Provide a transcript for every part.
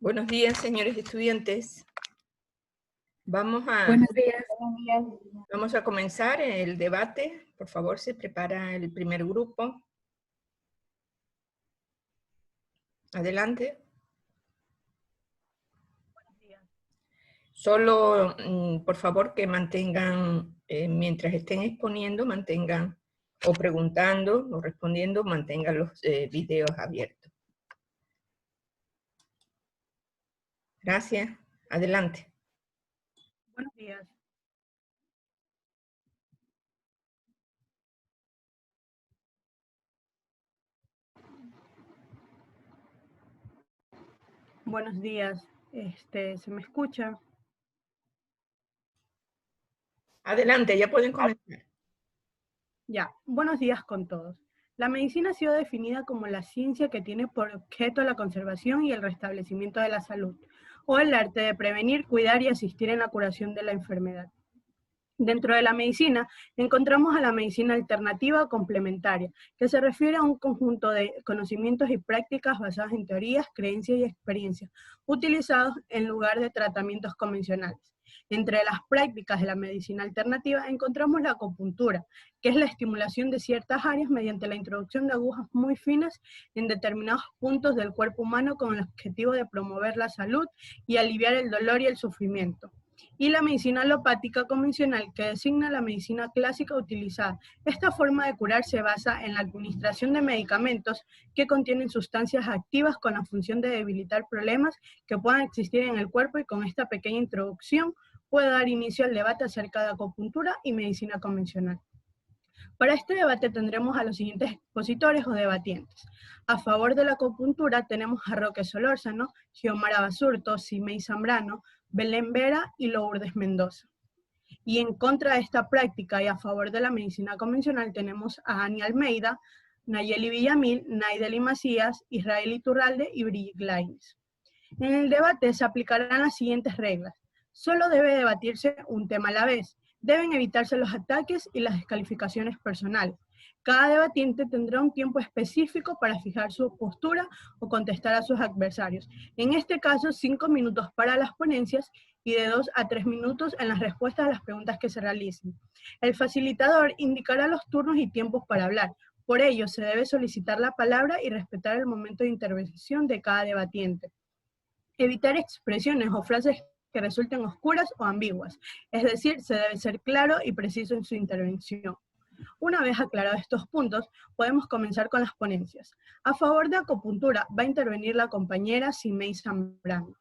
Buenos días, señores estudiantes. Vamos Buenos días. a comenzar el debate. Por favor, se prepara el primer grupo. Adelante. Solo, por favor, que mantengan, mientras estén exponiendo, mantengan, o preguntando, o respondiendo, mantengan los videos abiertos. Gracias. Adelante. Buenos días. Buenos días. ¿Se me escucha? Adelante, ya pueden comenzar. Ya, buenos días con todos. La medicina ha sido definida como la ciencia que tiene por objeto la conservación y el restablecimiento de la salud, o el arte de prevenir, cuidar y asistir en la curación de la enfermedad. Dentro de la medicina encontramos a la medicina alternativa complementaria, que se refiere a un conjunto de conocimientos y prácticas basadas en teorías, creencias y experiencias, utilizados en lugar de tratamientos convencionales. Entre las prácticas de la medicina alternativa encontramos la acupuntura, que es la estimulación de ciertas áreas mediante la introducción de agujas muy finas en determinados puntos del cuerpo humano con el objetivo de promover la salud y aliviar el dolor y el sufrimiento. Y la medicina alopática convencional, que designa la medicina clásica utilizada. Esta forma de curar se basa en la administración de medicamentos que contienen sustancias activas con la función de debilitar problemas que puedan existir en el cuerpo, y con esta pequeña introducción puedo dar inicio al debate acerca de acupuntura y medicina convencional. Para este debate tendremos a los siguientes expositores o debatientes. A favor de la acupuntura tenemos a Roque Solórzano, Xiomara Basurto, Simei Zambrano, Belén Vera y Lourdes Mendoza. Y en contra de esta práctica y a favor de la medicina convencional tenemos a Ani Almeida, Nayeli Villamil, Naideli Macías, Israel Iturralde y Brigitte Lainez. En el debate se aplicarán las siguientes reglas. Solo debe debatirse un tema a la vez. Deben evitarse los ataques y las descalificaciones personales. Cada debatiente tendrá un tiempo específico para fijar su postura o contestar a sus adversarios. En este caso, 5 minutos para las ponencias y de 2 a 3 minutos en las respuestas a las preguntas que se realicen. El facilitador indicará los turnos y tiempos para hablar. Por ello, se debe solicitar la palabra y respetar el momento de intervención de cada debatiente. Evitar expresiones o frases que resulten oscuras o ambiguas, es decir, se debe ser claro y preciso en su intervención. Una vez aclarados estos puntos, podemos comenzar con las ponencias. A favor de acupuntura va a intervenir la compañera Simei Zambrano.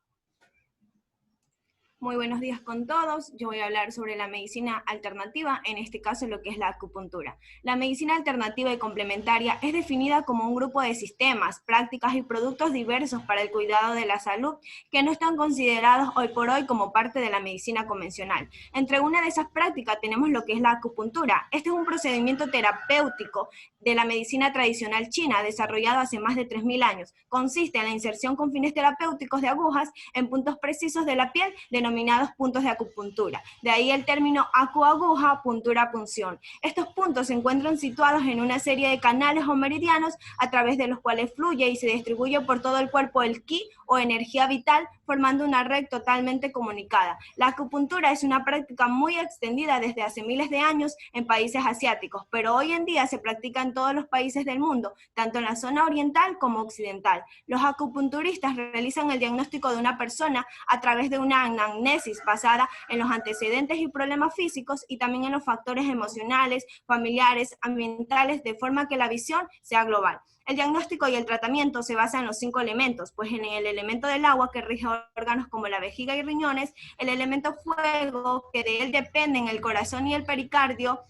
Muy buenos días con todos. Yo voy a hablar sobre la medicina alternativa, en este caso lo que es la acupuntura. La medicina alternativa y complementaria es definida como un grupo de sistemas, prácticas y productos diversos para el cuidado de la salud que no están considerados hoy por hoy como parte de la medicina convencional. Entre una de esas prácticas tenemos lo que es la acupuntura. Este es un procedimiento terapéutico de la medicina tradicional china, desarrollado hace más de 3.000 años. Consiste en la inserción con fines terapéuticos de agujas en puntos precisos de la piel, denominados puntos de acupuntura. De ahí el término acu-aguja, puntura-punción. Estos puntos se encuentran situados en una serie de canales o meridianos a través de los cuales fluye y se distribuye por todo el cuerpo el ki o energía vital, formando una red totalmente comunicada. La acupuntura es una práctica muy extendida desde hace miles de años en países asiáticos, pero hoy en día se practica en todos los países del mundo, tanto en la zona oriental como occidental. Los acupunturistas realizan el diagnóstico de una persona a través de una anamnesis basada en los antecedentes y problemas físicos y también en los factores emocionales, familiares, ambientales, de forma que la visión sea global. El diagnóstico y el tratamiento se basan en los 5 elementos, pues en el elemento del agua, que rige órganos como la vejiga y riñones, el elemento fuego, que de él dependen el corazón y el pericardio,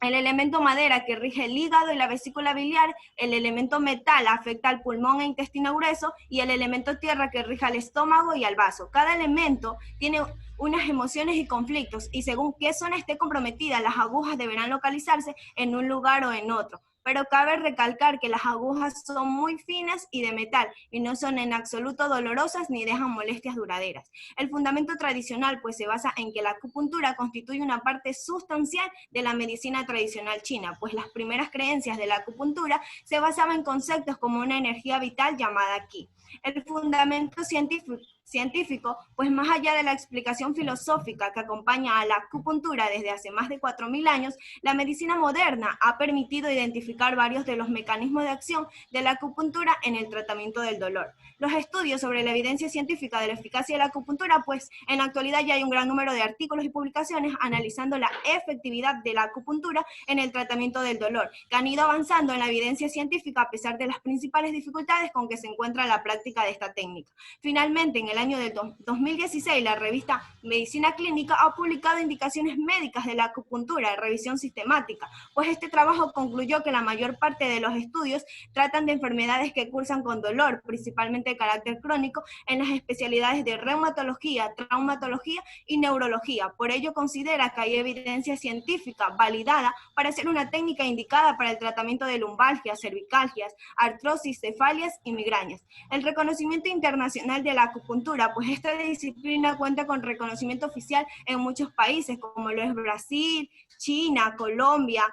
el elemento madera, que rige el hígado y la vesícula biliar, el elemento metal afecta al pulmón e intestino grueso, y el elemento tierra, que rige al estómago y al vaso. Cada elemento tiene unas emociones y conflictos, y según qué zona esté comprometida, las agujas deberán localizarse en un lugar o en otro. Pero cabe recalcar que las agujas son muy finas y de metal, y no son en absoluto dolorosas ni dejan molestias duraderas. El fundamento tradicional pues se basa en que la acupuntura constituye una parte sustancial de la medicina tradicional china, pues las primeras creencias de la acupuntura se basaban en conceptos como una energía vital llamada ki. El fundamento científico, pues más allá de la explicación filosófica que acompaña a la acupuntura desde hace más de 4.000 años, la medicina moderna ha permitido identificar varios de los mecanismos de acción de la acupuntura en el tratamiento del dolor. Los estudios sobre la evidencia científica de la eficacia de la acupuntura, pues en la actualidad ya hay un gran número de artículos y publicaciones analizando la efectividad de la acupuntura en el tratamiento del dolor, que han ido avanzando en la evidencia científica a pesar de las principales dificultades con que se encuentra la práctica de esta técnica. Finalmente, en el año del 2016, la revista Medicina Clínica ha publicado indicaciones médicas de la acupuntura de revisión sistemática, pues este trabajo concluyó que la mayor parte de los estudios tratan de enfermedades que cursan con dolor, principalmente de carácter crónico, en las especialidades de reumatología, traumatología y neurología. Por ello, considera que hay evidencia científica validada para ser una técnica indicada para el tratamiento de lumbalgias, cervicalgias, artrosis, cefalias y migrañas. El reconocimiento internacional de la acupuntura, pues esta disciplina cuenta con reconocimiento oficial en muchos países, como lo es Brasil, China, Colombia,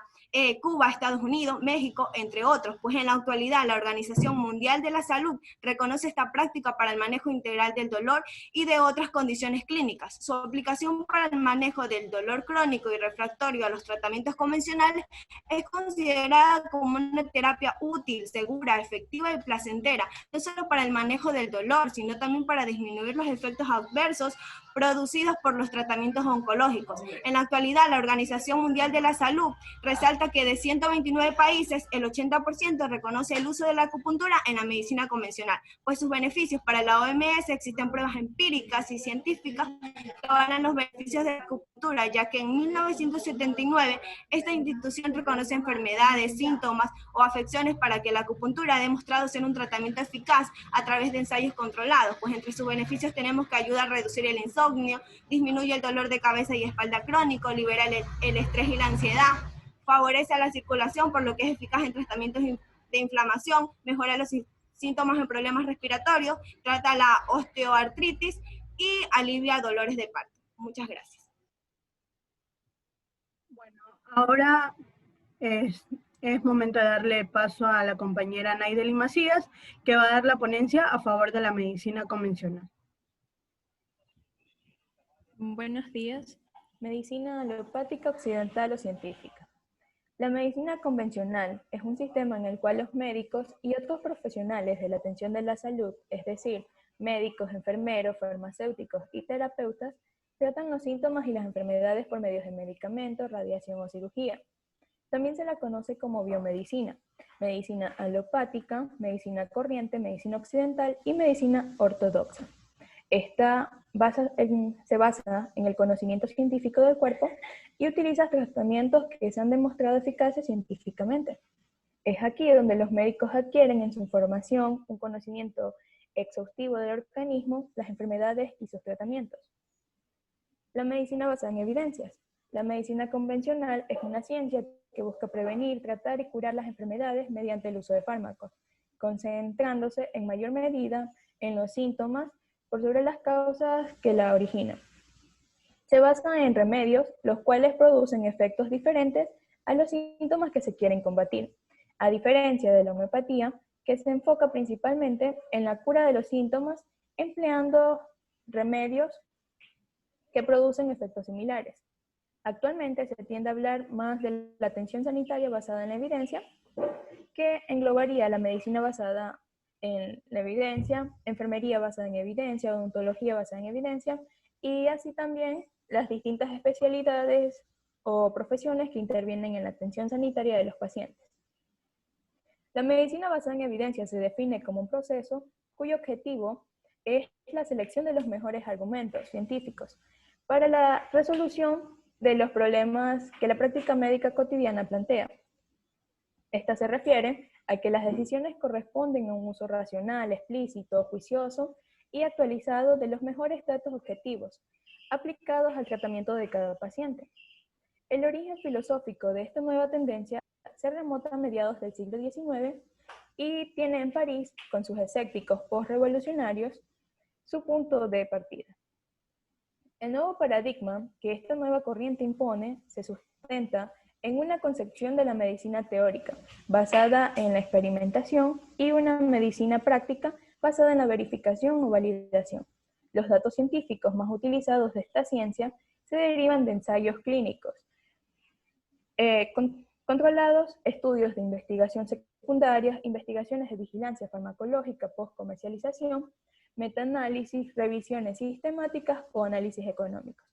Cuba, Estados Unidos, México, entre otros, pues en la actualidad la Organización Mundial de la Salud reconoce esta práctica para el manejo integral del dolor y de otras condiciones clínicas. Su aplicación para el manejo del dolor crónico y refractario a los tratamientos convencionales es considerada como una terapia útil, segura, efectiva y placentera, no solo para el manejo del dolor, sino también para disminuir los efectos adversos producidos por los tratamientos oncológicos. En la actualidad, la Organización Mundial de la Salud resalta que de 129 países, el 80% reconoce el uso de la acupuntura en la medicina convencional, pues sus beneficios para la OMS existen pruebas empíricas y científicas que avalan los beneficios de la acupuntura, ya que en 1979 esta institución reconoce enfermedades, síntomas o afecciones para que la acupuntura ha demostrado ser un tratamiento eficaz a través de ensayos controlados, pues entre sus beneficios tenemos que ayuda a reducir el insomnio, disminuye el dolor de cabeza y espalda crónico, libera el estrés y la ansiedad, favorece a la circulación, por lo que es eficaz en tratamientos de inflamación, mejora los síntomas en problemas respiratorios, trata la osteoartritis y alivia dolores de parto. Muchas gracias. Bueno, ahora es momento de darle paso a la compañera Naideli Macías, que va a dar la ponencia a favor de la medicina convencional. Buenos días. Medicina alopática occidental o científica. La medicina convencional es un sistema en el cual los médicos y otros profesionales de la atención de la salud, es decir, médicos, enfermeros, farmacéuticos y terapeutas, tratan los síntomas y las enfermedades por medios de medicamentos, radiación o cirugía. También se la conoce como biomedicina, medicina alopática, medicina corriente, medicina occidental y medicina ortodoxa. Esta se basa en el conocimiento científico del cuerpo y utiliza tratamientos que se han demostrado eficaces científicamente. Es aquí donde los médicos adquieren en su formación un conocimiento exhaustivo del organismo, las enfermedades y sus tratamientos. La medicina basada en evidencias. La medicina convencional es una ciencia que busca prevenir, tratar y curar las enfermedades mediante el uso de fármacos, concentrándose en mayor medida en los síntomas por sobre las causas que la originan. Se basa en remedios, los cuales producen efectos diferentes a los síntomas que se quieren combatir, a diferencia de la homeopatía, que se enfoca principalmente en la cura de los síntomas, empleando remedios que producen efectos similares. Actualmente se tiende a hablar más de la atención sanitaria basada en la evidencia, que englobaría la medicina basada en la evidencia, enfermería basada en evidencia, odontología basada en evidencia, y así también las distintas especialidades o profesiones que intervienen en la atención sanitaria de los pacientes. La medicina basada en evidencia se define como un proceso cuyo objetivo es la selección de los mejores argumentos científicos para la resolución de los problemas que la práctica médica cotidiana plantea. Esta se refiere a que las decisiones corresponden a un uso racional, explícito, juicioso y actualizado de los mejores datos objetivos, aplicados al tratamiento de cada paciente. El origen filosófico de esta nueva tendencia se remonta a mediados del siglo XIX y tiene en París, con sus escépticos post-revolucionarios, su punto de partida. El nuevo paradigma que esta nueva corriente impone se sustenta en una concepción de la medicina teórica, basada en la experimentación, y una medicina práctica, basada en la verificación o validación. Los datos científicos más utilizados de esta ciencia se derivan de ensayos clínicos, controlados, estudios de investigación secundaria, investigaciones de vigilancia farmacológica post-comercialización, metaanálisis, revisiones sistemáticas o análisis económicos.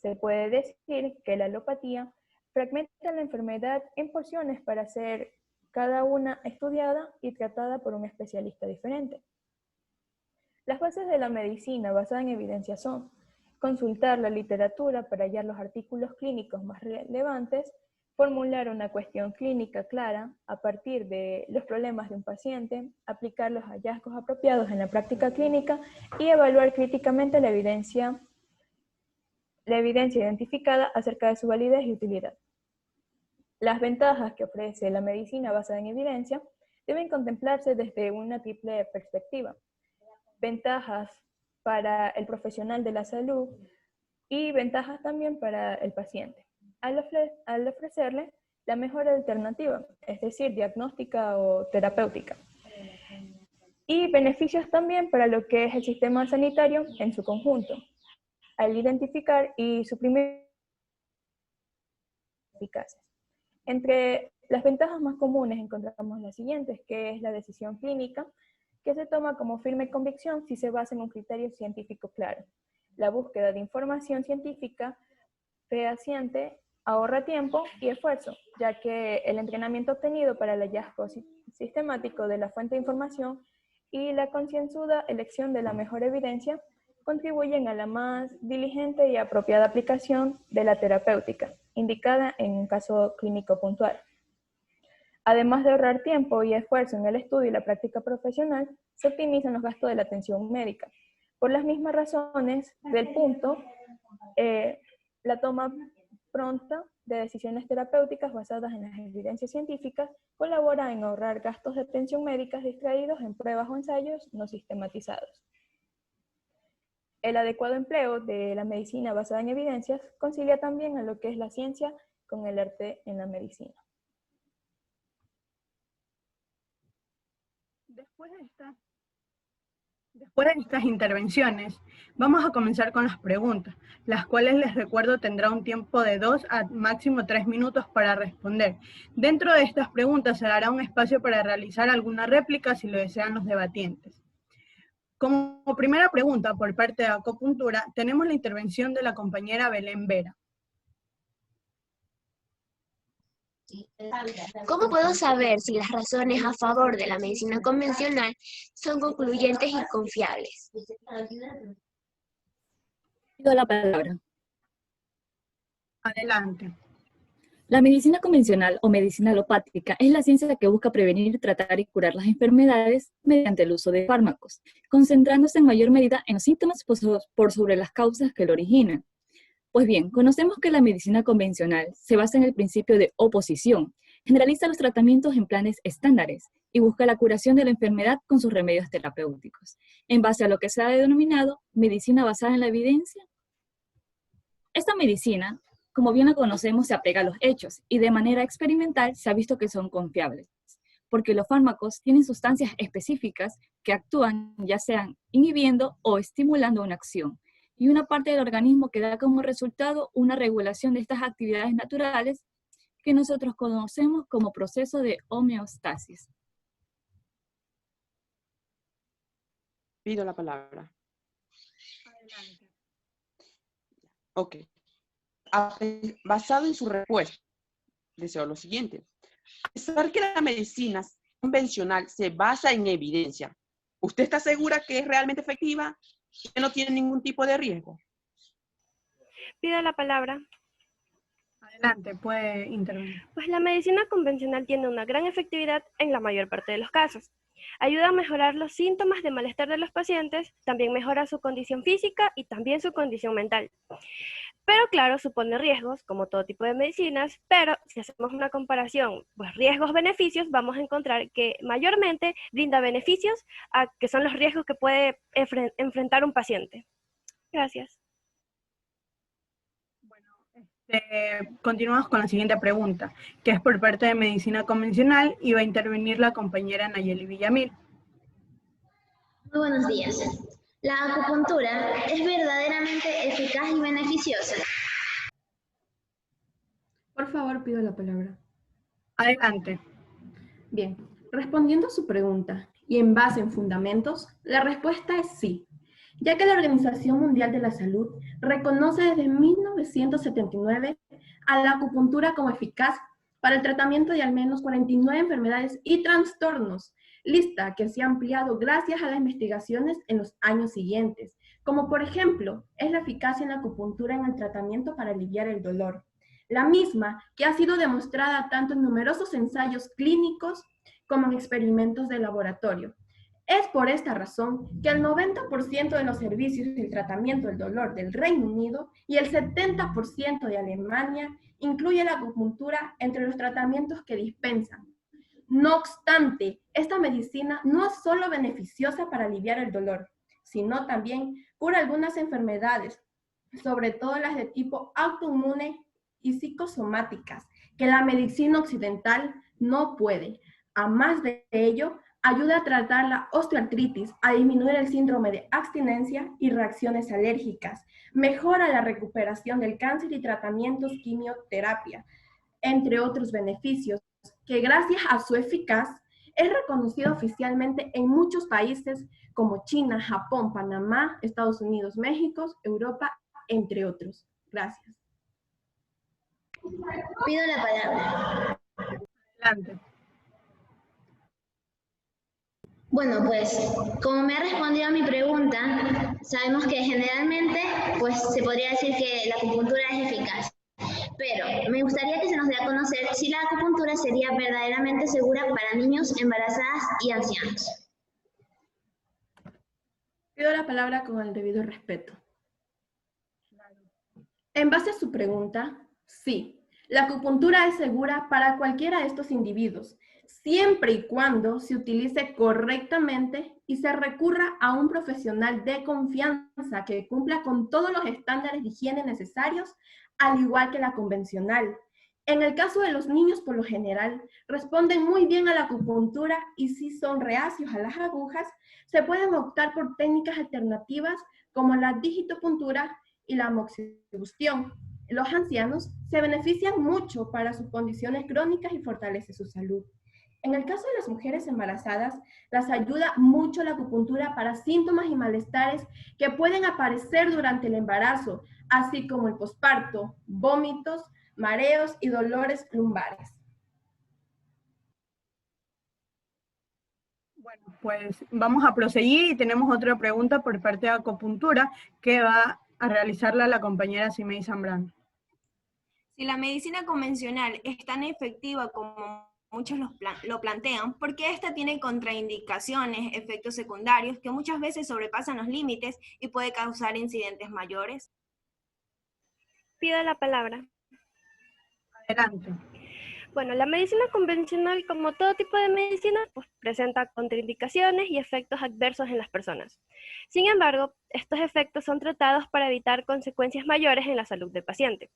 Se puede decir que la alopatía fragmenta la enfermedad en porciones para ser cada una estudiada y tratada por un especialista diferente. Las bases de la medicina basada en evidencia son consultar la literatura para hallar los artículos clínicos más relevantes, formular una cuestión clínica clara a partir de los problemas de un paciente, aplicar los hallazgos apropiados en la práctica clínica y evaluar críticamente la evidencia identificada acerca de su validez y utilidad. Las ventajas que ofrece la medicina basada en evidencia deben contemplarse desde una triple perspectiva. Ventajas para el profesional de la salud y ventajas también para el paciente, al ofrecerle la mejor alternativa, es decir, diagnóstica o terapéutica. Y beneficios también para lo que es el sistema sanitario en su conjunto, al identificar y suprimir eficaces. Entre las ventajas más comunes encontramos las siguientes, que es la decisión clínica, que se toma como firme convicción si se basa en un criterio científico claro. La búsqueda de información científica fehaciente ahorra tiempo y esfuerzo, ya que el entrenamiento obtenido para el hallazgo sistemático de la fuente de información y la concienzuda elección de la mejor evidencia contribuyen a la más diligente y apropiada aplicación de la terapéutica, indicada en un caso clínico puntual. Además de ahorrar tiempo y esfuerzo en el estudio y la práctica profesional, se optimizan los gastos de la atención médica. Por las mismas razones del punto, la toma pronta de decisiones terapéuticas basadas en las evidencias científicas colabora en ahorrar gastos de atención médica distraídos en pruebas o ensayos no sistematizados. El adecuado empleo de la medicina basada en evidencias concilia también a lo que es la ciencia con el arte en la medicina. Después de estas intervenciones, vamos a comenzar con las preguntas, las cuales les recuerdo tendrá un tiempo de 2 a máximo 3 minutos para responder. Dentro de estas preguntas se dará un espacio para realizar alguna réplica si lo desean los debatientes. Como primera pregunta por parte de Acupuntura, tenemos la intervención de la compañera Belén Vera. ¿Cómo puedo saber si las razones a favor de la medicina convencional son concluyentes y confiables? Pido la palabra. Adelante. La medicina convencional o medicina alopática es la ciencia que busca prevenir, tratar y curar las enfermedades mediante el uso de fármacos, concentrándose en mayor medida en los síntomas por sobre las causas que lo originan. Pues bien, conocemos que la medicina convencional se basa en el principio de oposición, generaliza los tratamientos en planes estándares y busca la curación de la enfermedad con sus remedios terapéuticos, en base a lo que se ha denominado medicina basada en la evidencia. Esta medicina, como bien la conocemos, se apega a los hechos y de manera experimental se ha visto que son confiables, porque los fármacos tienen sustancias específicas que actúan ya sean inhibiendo o estimulando una acción, y una parte del organismo que da como resultado una regulación de estas actividades naturales que nosotros conocemos como proceso de homeostasis. Pido la palabra. Adelante. Ok. Basado en su respuesta, deseo lo siguiente. A pesar que la medicina convencional se basa en evidencia, ¿usted está segura que es realmente efectiva y que no tiene ningún tipo de riesgo? Pido la palabra. Adelante, puede intervenir. Pues la medicina convencional tiene una gran efectividad en la mayor parte de los casos. Ayuda a mejorar los síntomas de malestar de los pacientes, también mejora su condición física y también su condición mental. Pero claro, supone riesgos, como todo tipo de medicinas, pero si hacemos una comparación, pues riesgos-beneficios, vamos a encontrar que mayormente brinda beneficios a que son los riesgos que puede enfrentar un paciente. Gracias. Continuamos con la siguiente pregunta, que es por parte de medicina convencional y va a intervenir la compañera Nayeli Villamil. Muy buenos días. ¿La acupuntura es verdaderamente eficaz y beneficiosa? Por favor, pido la palabra. Adelante. Bien, respondiendo a su pregunta y en base en fundamentos, la respuesta es sí, ya que la Organización Mundial de la Salud reconoce desde 1979 a la acupuntura como eficaz para el tratamiento de al menos 49 enfermedades y trastornos, lista que se ha ampliado gracias a las investigaciones en los años siguientes, como por ejemplo, es la eficacia en la acupuntura en el tratamiento para aliviar el dolor, la misma que ha sido demostrada tanto en numerosos ensayos clínicos como en experimentos de laboratorio. Es por esta razón que el 90% de los servicios y el tratamiento del dolor del Reino Unido y el 70% de Alemania incluye la acupuntura entre los tratamientos que dispensan. No obstante, esta medicina no es solo beneficiosa para aliviar el dolor, sino también cura algunas enfermedades, sobre todo las de tipo autoinmune y psicosomáticas, que la medicina occidental no puede. A más de ello, ayuda a tratar la osteoartritis, a disminuir el síndrome de abstinencia y reacciones alérgicas, mejora la recuperación del cáncer y tratamientos quimioterapia, entre otros beneficios, que gracias a su eficaz es reconocido oficialmente en muchos países como China, Japón, Panamá, Estados Unidos, México, Europa, entre otros. Gracias. Pido la palabra. Adelante. Bueno, pues, como me ha respondido a mi pregunta, sabemos que generalmente, pues, se podría decir que la acupuntura es eficaz. Pero me gustaría que se nos dé a conocer si la acupuntura sería verdaderamente segura para niños, embarazadas y ancianos. Pido la palabra con el debido respeto. En base a su pregunta, sí, la acupuntura es segura para cualquiera de estos individuos, siempre y cuando se utilice correctamente y se recurra a un profesional de confianza que cumpla con todos los estándares de higiene necesarios, al igual que la convencional. En el caso de los niños, por lo general, responden muy bien a la acupuntura y si son reacios a las agujas, se pueden optar por técnicas alternativas como la digitopuntura y la moxibustión. Los ancianos se benefician mucho para sus condiciones crónicas y fortalece su salud. En el caso de las mujeres embarazadas, las ayuda mucho la acupuntura para síntomas y malestares que pueden aparecer durante el embarazo, así como el posparto, vómitos, mareos y dolores lumbares. Bueno, pues vamos a proseguir y tenemos otra pregunta por parte de acupuntura que va a realizarla la compañera Simei Zambrano. Si la medicina convencional es tan efectiva como muchos lo plantean, ¿por qué esta tiene contraindicaciones, efectos secundarios que muchas veces sobrepasan los límites y puede causar incidentes mayores? Pido la palabra. Adelante. Bueno, la medicina convencional, como todo tipo de medicina, pues presenta contraindicaciones y efectos adversos en las personas. Sin embargo, estos efectos son tratados para evitar consecuencias mayores en la salud del paciente.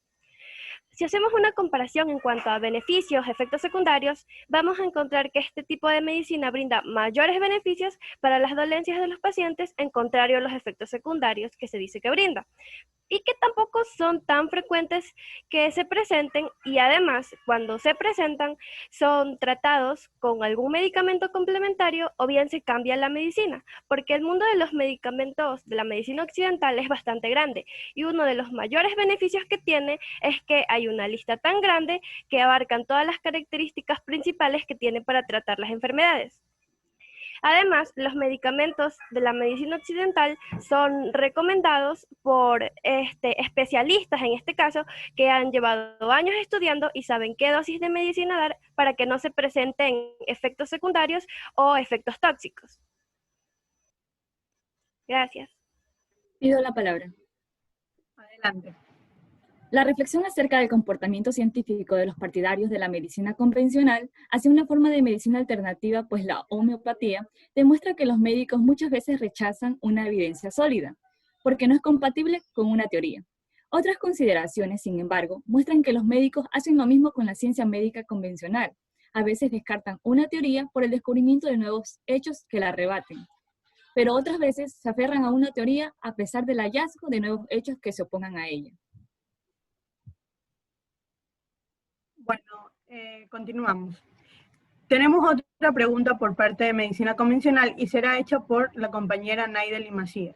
Si hacemos una comparación en cuanto a beneficios, efectos secundarios, vamos a encontrar que este tipo de medicina brinda mayores beneficios para las dolencias de los pacientes, en contrario a los efectos secundarios que se dice que brinda, y que tampoco son tan frecuentes que se presenten, y además, cuando se presentan, son tratados con algún medicamento complementario o bien se cambia la medicina, porque el mundo de los medicamentos de la medicina occidental es bastante grande, y uno de los mayores beneficios que tiene es que hay una lista tan grande que abarcan todas las características principales que tiene para tratar las enfermedades. Además, los medicamentos de la medicina occidental son recomendados por especialistas, en este caso, que han llevado años estudiando y saben qué dosis de medicina dar para que no se presenten efectos secundarios o efectos tóxicos. Gracias. Pido la palabra. Adelante. La reflexión acerca del comportamiento científico de los partidarios de la medicina convencional hacia una forma de medicina alternativa, pues la homeopatía demuestra que los médicos muchas veces rechazan una evidencia sólida, porque no es compatible con una teoría. Otras consideraciones, sin embargo, muestran que los médicos hacen lo mismo con la ciencia médica convencional. A veces descartan una teoría por el descubrimiento de nuevos hechos que la rebaten. pero otras veces se aferran a una teoría a pesar del hallazgo de nuevos hechos que se opongan a ella. Bueno, continuamos. Tenemos otra pregunta por parte de Medicina Convencional y será hecha por la compañera Naideli Macías.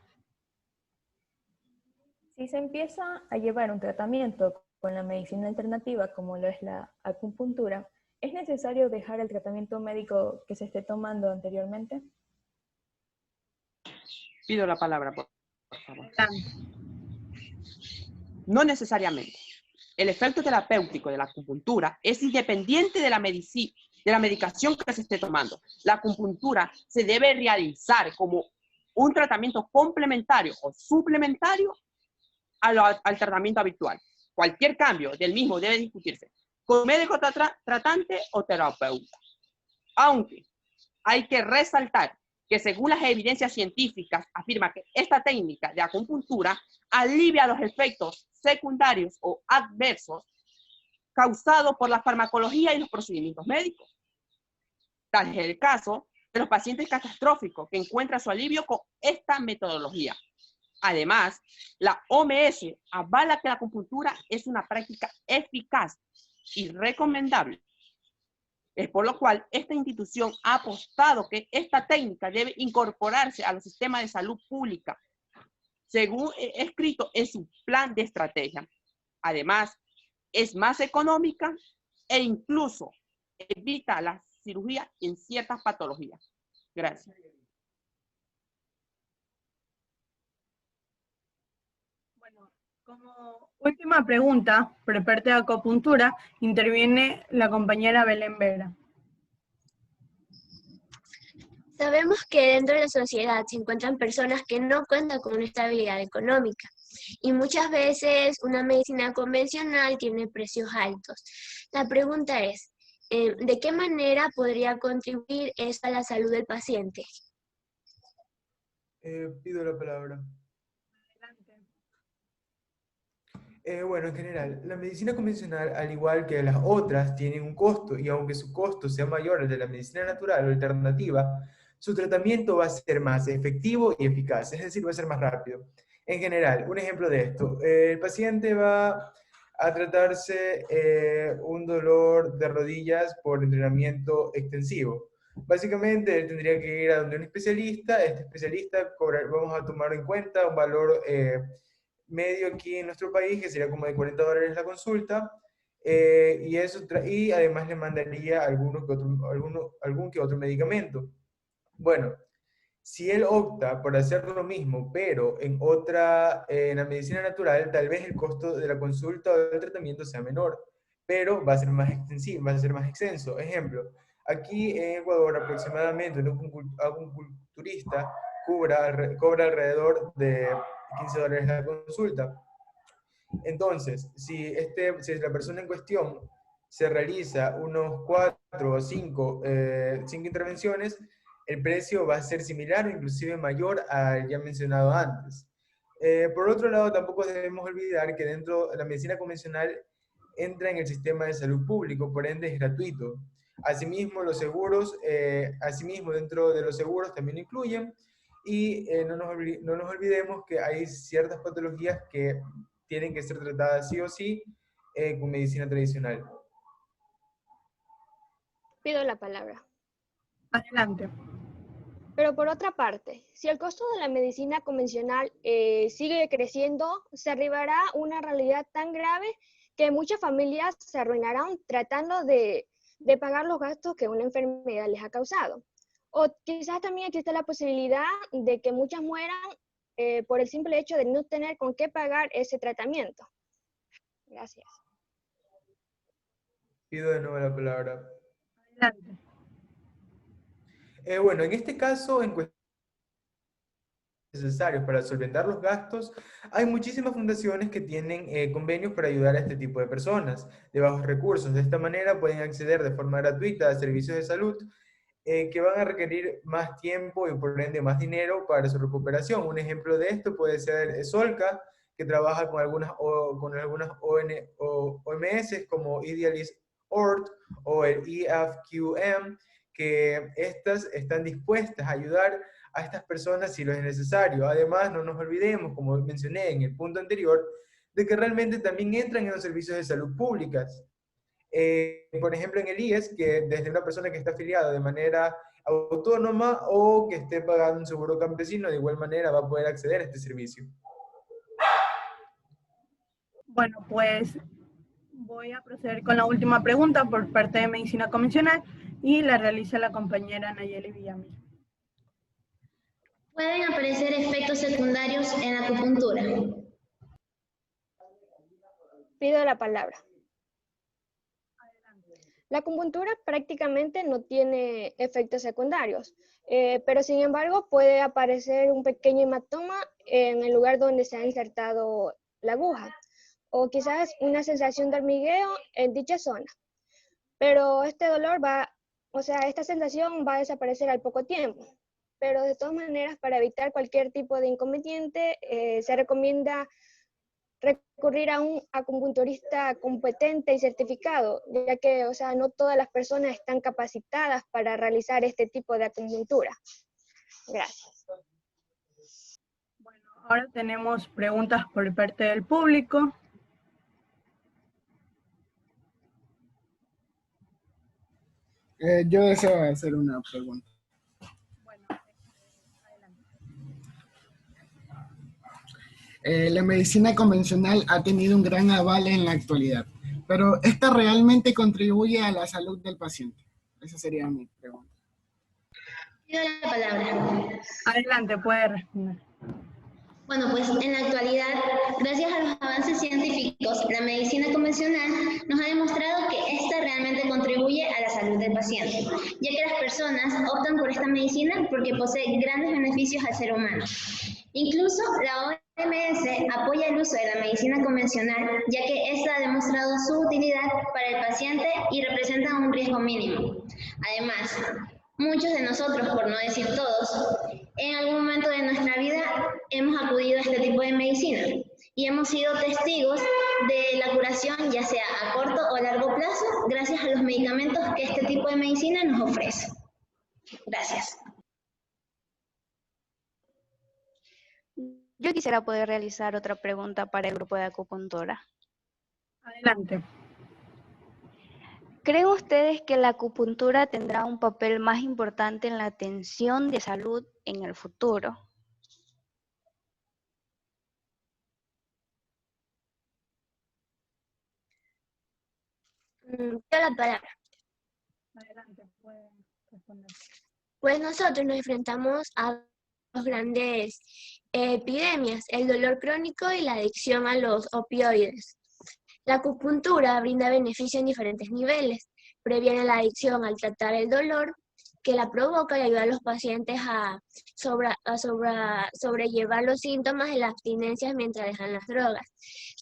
Si se empieza a llevar un tratamiento con la medicina alternativa, como lo es la acupuntura, ¿es necesario dejar el tratamiento médico que se esté tomando anteriormente? Pido la palabra, por favor. No necesariamente. El efecto terapéutico de la acupuntura es independiente de la medicación que se esté tomando. La acupuntura se debe realizar como un tratamiento complementario o suplementario al tratamiento habitual. Cualquier cambio del mismo debe discutirse con médico tratante o terapeuta. Aunque hay que resaltar que según las evidencias científicas afirma que esta técnica de acupuntura alivia los efectos secundarios o adversos causados por la farmacología y los procedimientos médicos. Tal es el caso de los pacientes catastróficos que encuentran su alivio con esta metodología. Además, la OMS avala que la acupuntura es una práctica eficaz y recomendable. Es por lo cual esta institución ha apostado que esta técnica debe incorporarse a los sistemas de salud pública, según escrito en su plan de estrategia. Además, es más económica e incluso evita la cirugía en ciertas patologías. Gracias. Bueno, como última pregunta, por parte de acupuntura, interviene la compañera Belén Vera. Sabemos que dentro de la sociedad se encuentran personas que no cuentan con una estabilidad económica y muchas veces una medicina convencional tiene precios altos. La pregunta es, ¿de qué manera podría contribuir eso a la salud del paciente? Pido la palabra. Bueno, en general, la medicina convencional, al igual que las otras, tiene un costo y aunque su costo sea mayor al de la medicina natural o alternativa, su tratamiento va a ser más efectivo y eficaz, es decir, va a ser más rápido. En general, un ejemplo de esto, el paciente va a tratarse un dolor de rodillas por entrenamiento extensivo. Básicamente, él tendría que ir a donde un especialista, este especialista vamos a tomar en cuenta un valor medio aquí en nuestro país, que sería como de $40 la consulta, y además le mandaría algún que otro medicamento. Bueno, si él opta por hacer lo mismo, pero en la medicina natural, tal vez el costo de la consulta o del tratamiento sea menor, pero va a ser más extensivo, va a ser más extenso. Ejemplo, aquí en Ecuador aproximadamente un acupunturista cobra alrededor de $15 la consulta. Entonces, si la persona en cuestión se realiza unos 4 o 5 intervenciones, el precio va a ser similar o inclusive mayor al ya mencionado antes. Por otro lado, tampoco debemos olvidar que dentro de la medicina convencional entra en el sistema de salud público, por ende es gratuito. Asimismo, dentro de los seguros también incluyen, y no nos olvidemos que hay ciertas patologías que tienen que ser tratadas sí o sí con medicina tradicional. Pido la palabra. Adelante. Pero por otra parte, si el costo de la medicina convencional sigue creciendo, se arribará a una realidad tan grave que muchas familias se arruinarán tratando de pagar los gastos que una enfermedad les ha causado. O quizás también existe la posibilidad de que muchas mueran por el simple hecho de no tener con qué pagar ese tratamiento. Gracias. Pido de nuevo la palabra. Adelante. Bueno, en este caso, en cuestiones necesarios para solventar los gastos, hay muchísimas fundaciones que tienen convenios para ayudar a este tipo de personas de bajos recursos. De esta manera pueden acceder de forma gratuita a servicios de salud que van a requerir más tiempo y por ende más dinero para su recuperación. Un ejemplo de esto puede ser Solca, que trabaja con algunas OMS como Idealist Org o el EFQM, que éstas están dispuestas a ayudar a estas personas si lo es necesario. Además, no nos olvidemos, como mencioné en el punto anterior, de que realmente también entran en los servicios de salud públicas. Por ejemplo, en el IES, que desde una persona que está afiliada de manera autónoma o que esté pagando un seguro campesino, de igual manera va a poder acceder a este servicio. Bueno, pues voy a proceder con la última pregunta por parte de Medicina Convencional y la realiza la compañera Nayeli Villamil. ¿Pueden aparecer efectos secundarios en la acupuntura? Pido la palabra. La acupuntura prácticamente no tiene efectos secundarios, pero sin embargo puede aparecer un pequeño hematoma en el lugar donde se ha insertado la aguja, o quizás una sensación de hormigueo en dicha zona. Pero este dolor esta sensación va a desaparecer al poco tiempo. Pero de todas maneras, para evitar cualquier tipo de inconveniente, se recomienda recurrir a un acupunturista competente y certificado, ya que, no todas las personas están capacitadas para realizar este tipo de acupuntura. Gracias. Bueno, ahora tenemos preguntas por parte del público. Yo deseo hacer una pregunta. Bueno, adelante. La medicina convencional ha tenido un gran aval en la actualidad, pero ¿esta realmente contribuye a la salud del paciente? Esa sería mi pregunta. Pido la palabra. Adelante, puede responder. Bueno, pues en la actualidad, gracias a los avances científicos, la medicina convencional nos ha demostrado que esta realmente contribuye a la salud del paciente, ya que las personas optan por esta medicina porque posee grandes beneficios al ser humano. Incluso la OMS apoya el uso de la medicina convencional, ya que esta ha demostrado su utilidad para el paciente y representa un riesgo mínimo. Además, muchos de nosotros, por no decir todos, en algún momento de nuestra vida hemos acudido a este tipo de medicina y hemos sido testigos de la curación, ya sea a corto o largo plazo, gracias a los medicamentos que este tipo de medicina nos ofrece. Gracias. Yo quisiera poder realizar otra pregunta para el grupo de acupuntura. Adelante. ¿Creen ustedes que la acupuntura tendrá un papel más importante en la atención de salud en el futuro? Pido la palabra. Adelante, puede responder. Pues nosotros nos enfrentamos a dos grandes epidemias, el dolor crónico y la adicción a los opioides. La acupuntura brinda beneficios en diferentes niveles. Previene la adicción al tratar el dolor que la provoca y ayuda a los pacientes a sobrellevar los síntomas de la abstinencia mientras dejan las drogas.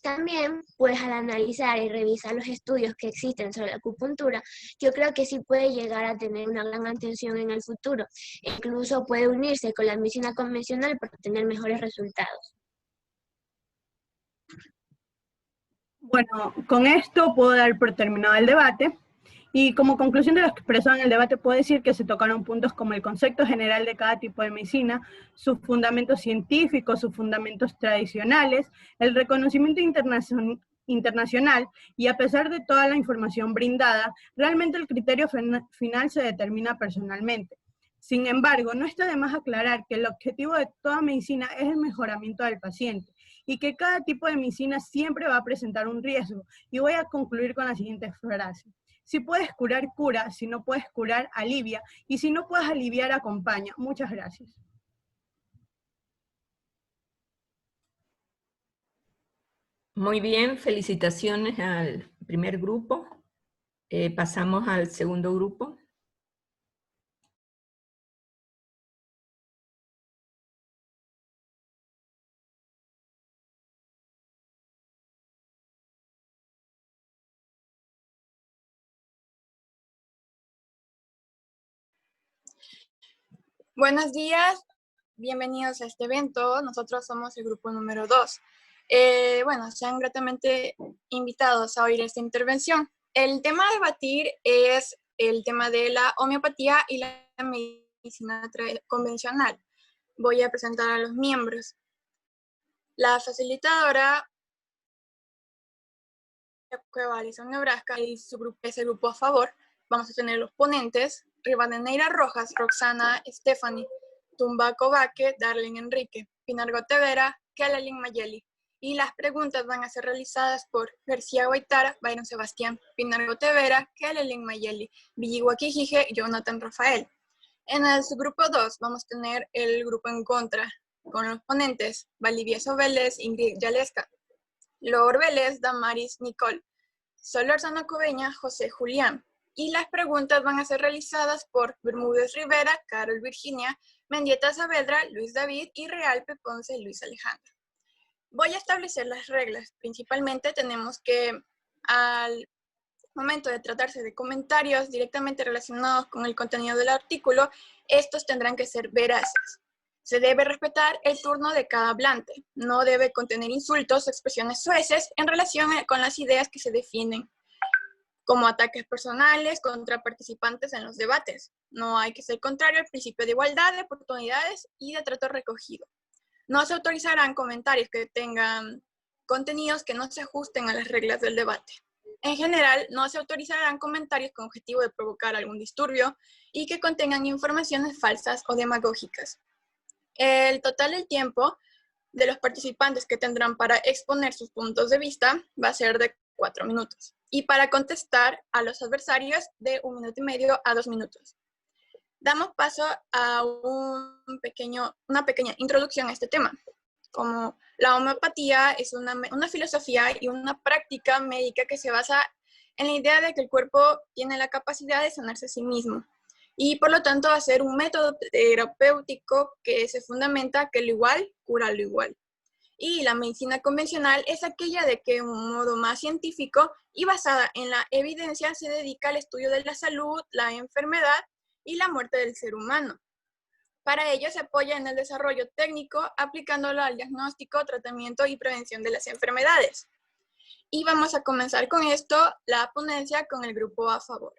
También, pues al analizar y revisar los estudios que existen sobre la acupuntura, yo creo que sí puede llegar a tener una gran atención en el futuro. Incluso puede unirse con la medicina convencional para obtener mejores resultados. Bueno, con esto puedo dar por terminado el debate. Y como conclusión de lo expresado en el debate, puedo decir que se tocaron puntos como el concepto general de cada tipo de medicina, sus fundamentos científicos, sus fundamentos tradicionales, el reconocimiento internacional, y a pesar de toda la información brindada, realmente el criterio final se determina personalmente. Sin embargo, no está de más aclarar que el objetivo de toda medicina es el mejoramiento del paciente, y que cada tipo de medicina siempre va a presentar un riesgo. Y voy a concluir con la siguiente frase. Si puedes curar, cura. Si no puedes curar, alivia. Y si no puedes aliviar, acompaña. Muchas gracias. Muy bien, felicitaciones al primer grupo. Pasamos al segundo grupo. Buenos días, bienvenidos a este evento. Nosotros somos el grupo número 2. Sean gratamente invitados a oír esta intervención. El tema a debatir es el tema de la homeopatía y la medicina convencional. Voy a presentar a los miembros. La facilitadora Cueva Arizona, Nebraska, y su grupo es el grupo a favor. Vamos a tener los ponentes: Rivadeneira Rojas, Roxana Stephanie, Tumbaco Baque, Darlene Enrique, Pinargote Vera, Kelelin Mayeli. Y las preguntas van a ser realizadas por García Guaitara, Byron Sebastián, Pinargote Vera, Kelelin Mayeli, Villigua Quijije y Jonathan Rafael. En el subgrupo 2 vamos a tener el grupo en contra, con los ponentes: Valdivieso Vélez, Ingrid Yalesca, Lor Vélez, Damaris Nicole, Solorzano Coveña, José Julián. Y las preguntas van a ser realizadas por Bermúdez Rivera, Carol Virginia, Mendieta Saavedra, Luis David y Realpe Ponce, Luis Alejandro. Voy a establecer las reglas. Principalmente tenemos que, al momento de tratarse de comentarios directamente relacionados con el contenido del artículo, estos tendrán que ser veraces. Se debe respetar el turno de cada hablante. No debe contener insultos o expresiones soeces en relación con las ideas que se definen, como ataques personales contra participantes en los debates. No hay que ser contrario al principio de igualdad de oportunidades y de trato recogido. No se autorizarán comentarios que tengan contenidos que no se ajusten a las reglas del debate. En general, no se autorizarán comentarios con objetivo de provocar algún disturbio y que contengan informaciones falsas o demagógicas. El total del tiempo de los participantes que tendrán para exponer sus puntos de vista va a ser de 4 minutos. Y para contestar a los adversarios de 1,5 minutos a 2 minutos. Damos paso a una pequeña introducción a este tema. Como la homeopatía es una filosofía y una práctica médica que se basa en la idea de que el cuerpo tiene la capacidad de sanarse a sí mismo y por lo tanto va a ser un método terapéutico que se fundamenta que lo igual cura lo igual. Y la medicina convencional es aquella de que de un modo más científico y basada en la evidencia se dedica al estudio de la salud, la enfermedad y la muerte del ser humano. Para ello se apoya en el desarrollo técnico, aplicándolo al diagnóstico, tratamiento y prevención de las enfermedades. Y vamos a comenzar con esto, la ponencia con el grupo a favor.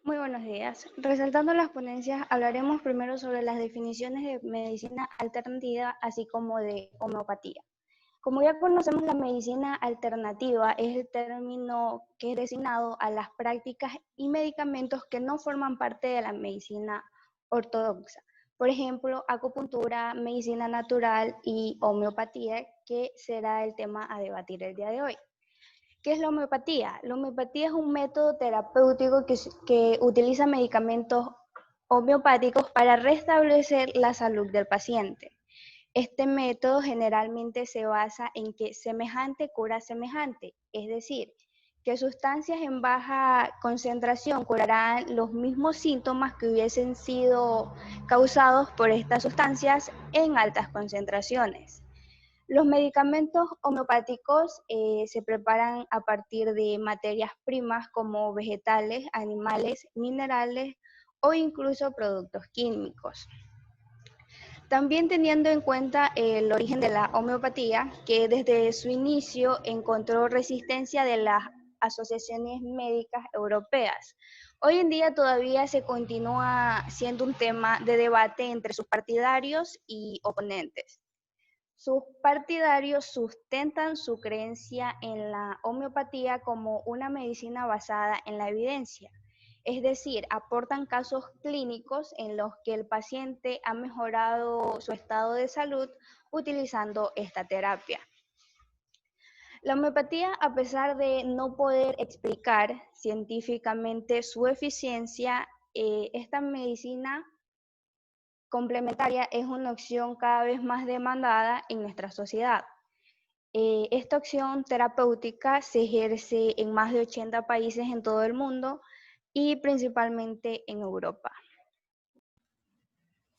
Muy buenos días. Resaltando las ponencias, hablaremos primero sobre las definiciones de medicina alternativa, así como de homeopatía. Como ya conocemos, la medicina alternativa es el término que es designado a las prácticas y medicamentos que no forman parte de la medicina ortodoxa. Por ejemplo, acupuntura, medicina natural y homeopatía, que será el tema a debatir el día de hoy. ¿Qué es la homeopatía? La homeopatía es un método terapéutico que utiliza medicamentos homeopáticos para restablecer la salud del paciente. Este método generalmente se basa en que semejante cura semejante, es decir, que sustancias en baja concentración curarán los mismos síntomas que hubiesen sido causados por estas sustancias en altas concentraciones. Los medicamentos homeopáticos se preparan a partir de materias primas como vegetales, animales, minerales o incluso productos químicos. También teniendo en cuenta el origen de la homeopatía, que desde su inicio encontró resistencia de las asociaciones médicas europeas. Hoy en día todavía se continúa siendo un tema de debate entre sus partidarios y oponentes. Sus partidarios sustentan su creencia en la homeopatía como una medicina basada en la evidencia. Es decir, aportan casos clínicos en los que el paciente ha mejorado su estado de salud utilizando esta terapia. La homeopatía, a pesar de no poder explicar científicamente su eficiencia, esta medicina complementaria es una opción cada vez más demandada en nuestra sociedad. Esta opción terapéutica se ejerce en más de 80 países en todo el mundo, y principalmente en Europa.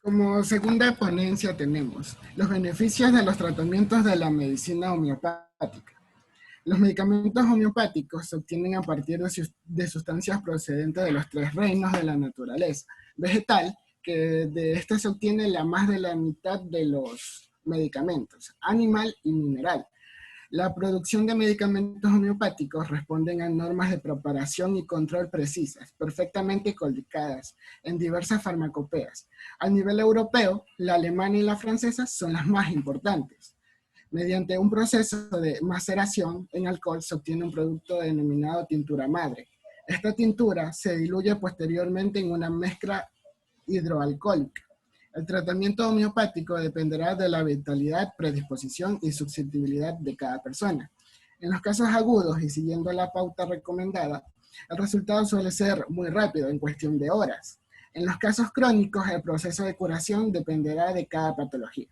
Como segunda ponencia tenemos los beneficios de los tratamientos de la medicina homeopática. Los medicamentos homeopáticos se obtienen a partir de sustancias procedentes de los 3 reinos de la naturaleza. Vegetal, que de este se obtiene la más de la mitad de los medicamentos. Animal y mineral. La producción de medicamentos homeopáticos responden a normas de preparación y control precisas, perfectamente codificadas en diversas farmacopeas. A nivel europeo, la alemana y la francesa son las más importantes. Mediante un proceso de maceración en alcohol se obtiene un producto denominado tintura madre. Esta tintura se diluye posteriormente en una mezcla hidroalcohólica. El tratamiento homeopático dependerá de la vitalidad, predisposición y susceptibilidad de cada persona. En los casos agudos y siguiendo la pauta recomendada, el resultado suele ser muy rápido, en cuestión de horas. En los casos crónicos, el proceso de curación dependerá de cada patología.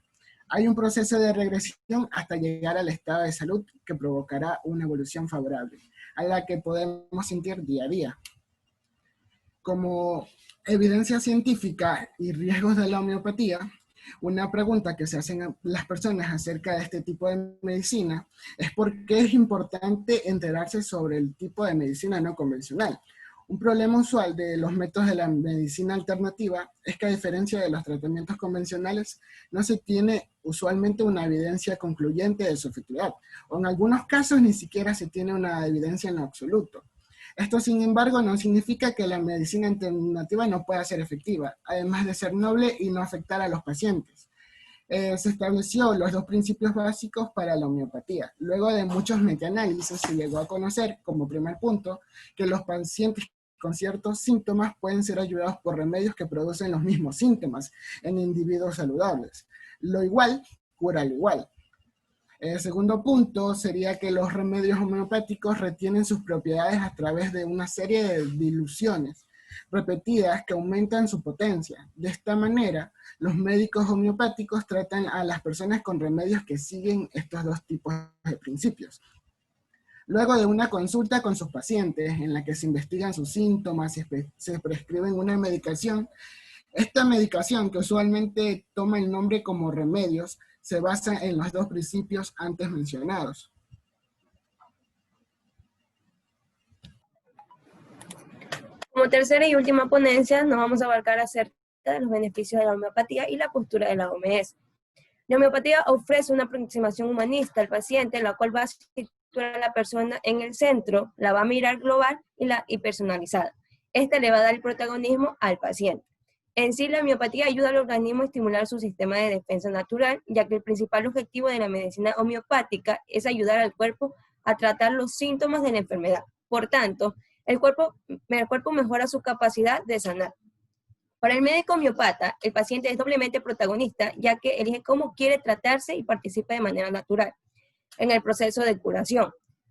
Hay un proceso de regresión hasta llegar al estado de salud que provocará una evolución favorable, a la que podemos sentir día a día. Como evidencia científica y riesgos de la homeopatía, una pregunta que se hacen las personas acerca de este tipo de medicina es por qué es importante enterarse sobre el tipo de medicina no convencional. Un problema usual de los métodos de la medicina alternativa es que, a diferencia de los tratamientos convencionales, no se tiene usualmente una evidencia concluyente de su efectividad, o en algunos casos ni siquiera se tiene una evidencia en lo absoluto. Esto, sin embargo, no significa que la medicina alternativa no pueda ser efectiva, además de ser noble y no afectar a los pacientes. Se estableció los dos principios básicos para la homeopatía. Luego de muchos metaanálisis se llegó a conocer, como primer punto, que los pacientes con ciertos síntomas pueden ser ayudados por remedios que producen los mismos síntomas en individuos saludables. Lo igual cura lo igual. El segundo punto sería que los remedios homeopáticos retienen sus propiedades a través de una serie de diluciones repetidas que aumentan su potencia. De esta manera, los médicos homeopáticos tratan a las personas con remedios que siguen estos dos tipos de principios. Luego de una consulta con sus pacientes en la que se investigan sus síntomas y se prescriben una medicación, esta medicación, que usualmente toma el nombre como remedios, se basa en los dos principios antes mencionados. Como tercera y última ponencia, nos vamos a abarcar acerca de los beneficios de la homeopatía y la postura de la OMS. La homeopatía ofrece una aproximación humanista al paciente, la cual va a situar a la persona en el centro, la va a mirar global y personalizada. Esta le va a dar el protagonismo al paciente. En sí, la homeopatía ayuda al organismo a estimular su sistema de defensa natural, ya que el principal objetivo de la medicina homeopática es ayudar al cuerpo a tratar los síntomas de la enfermedad. Por tanto, el cuerpo mejora su capacidad de sanar. Para el médico homeopata, el paciente es doblemente protagonista, ya que elige cómo quiere tratarse y participa de manera natural en el proceso de curación.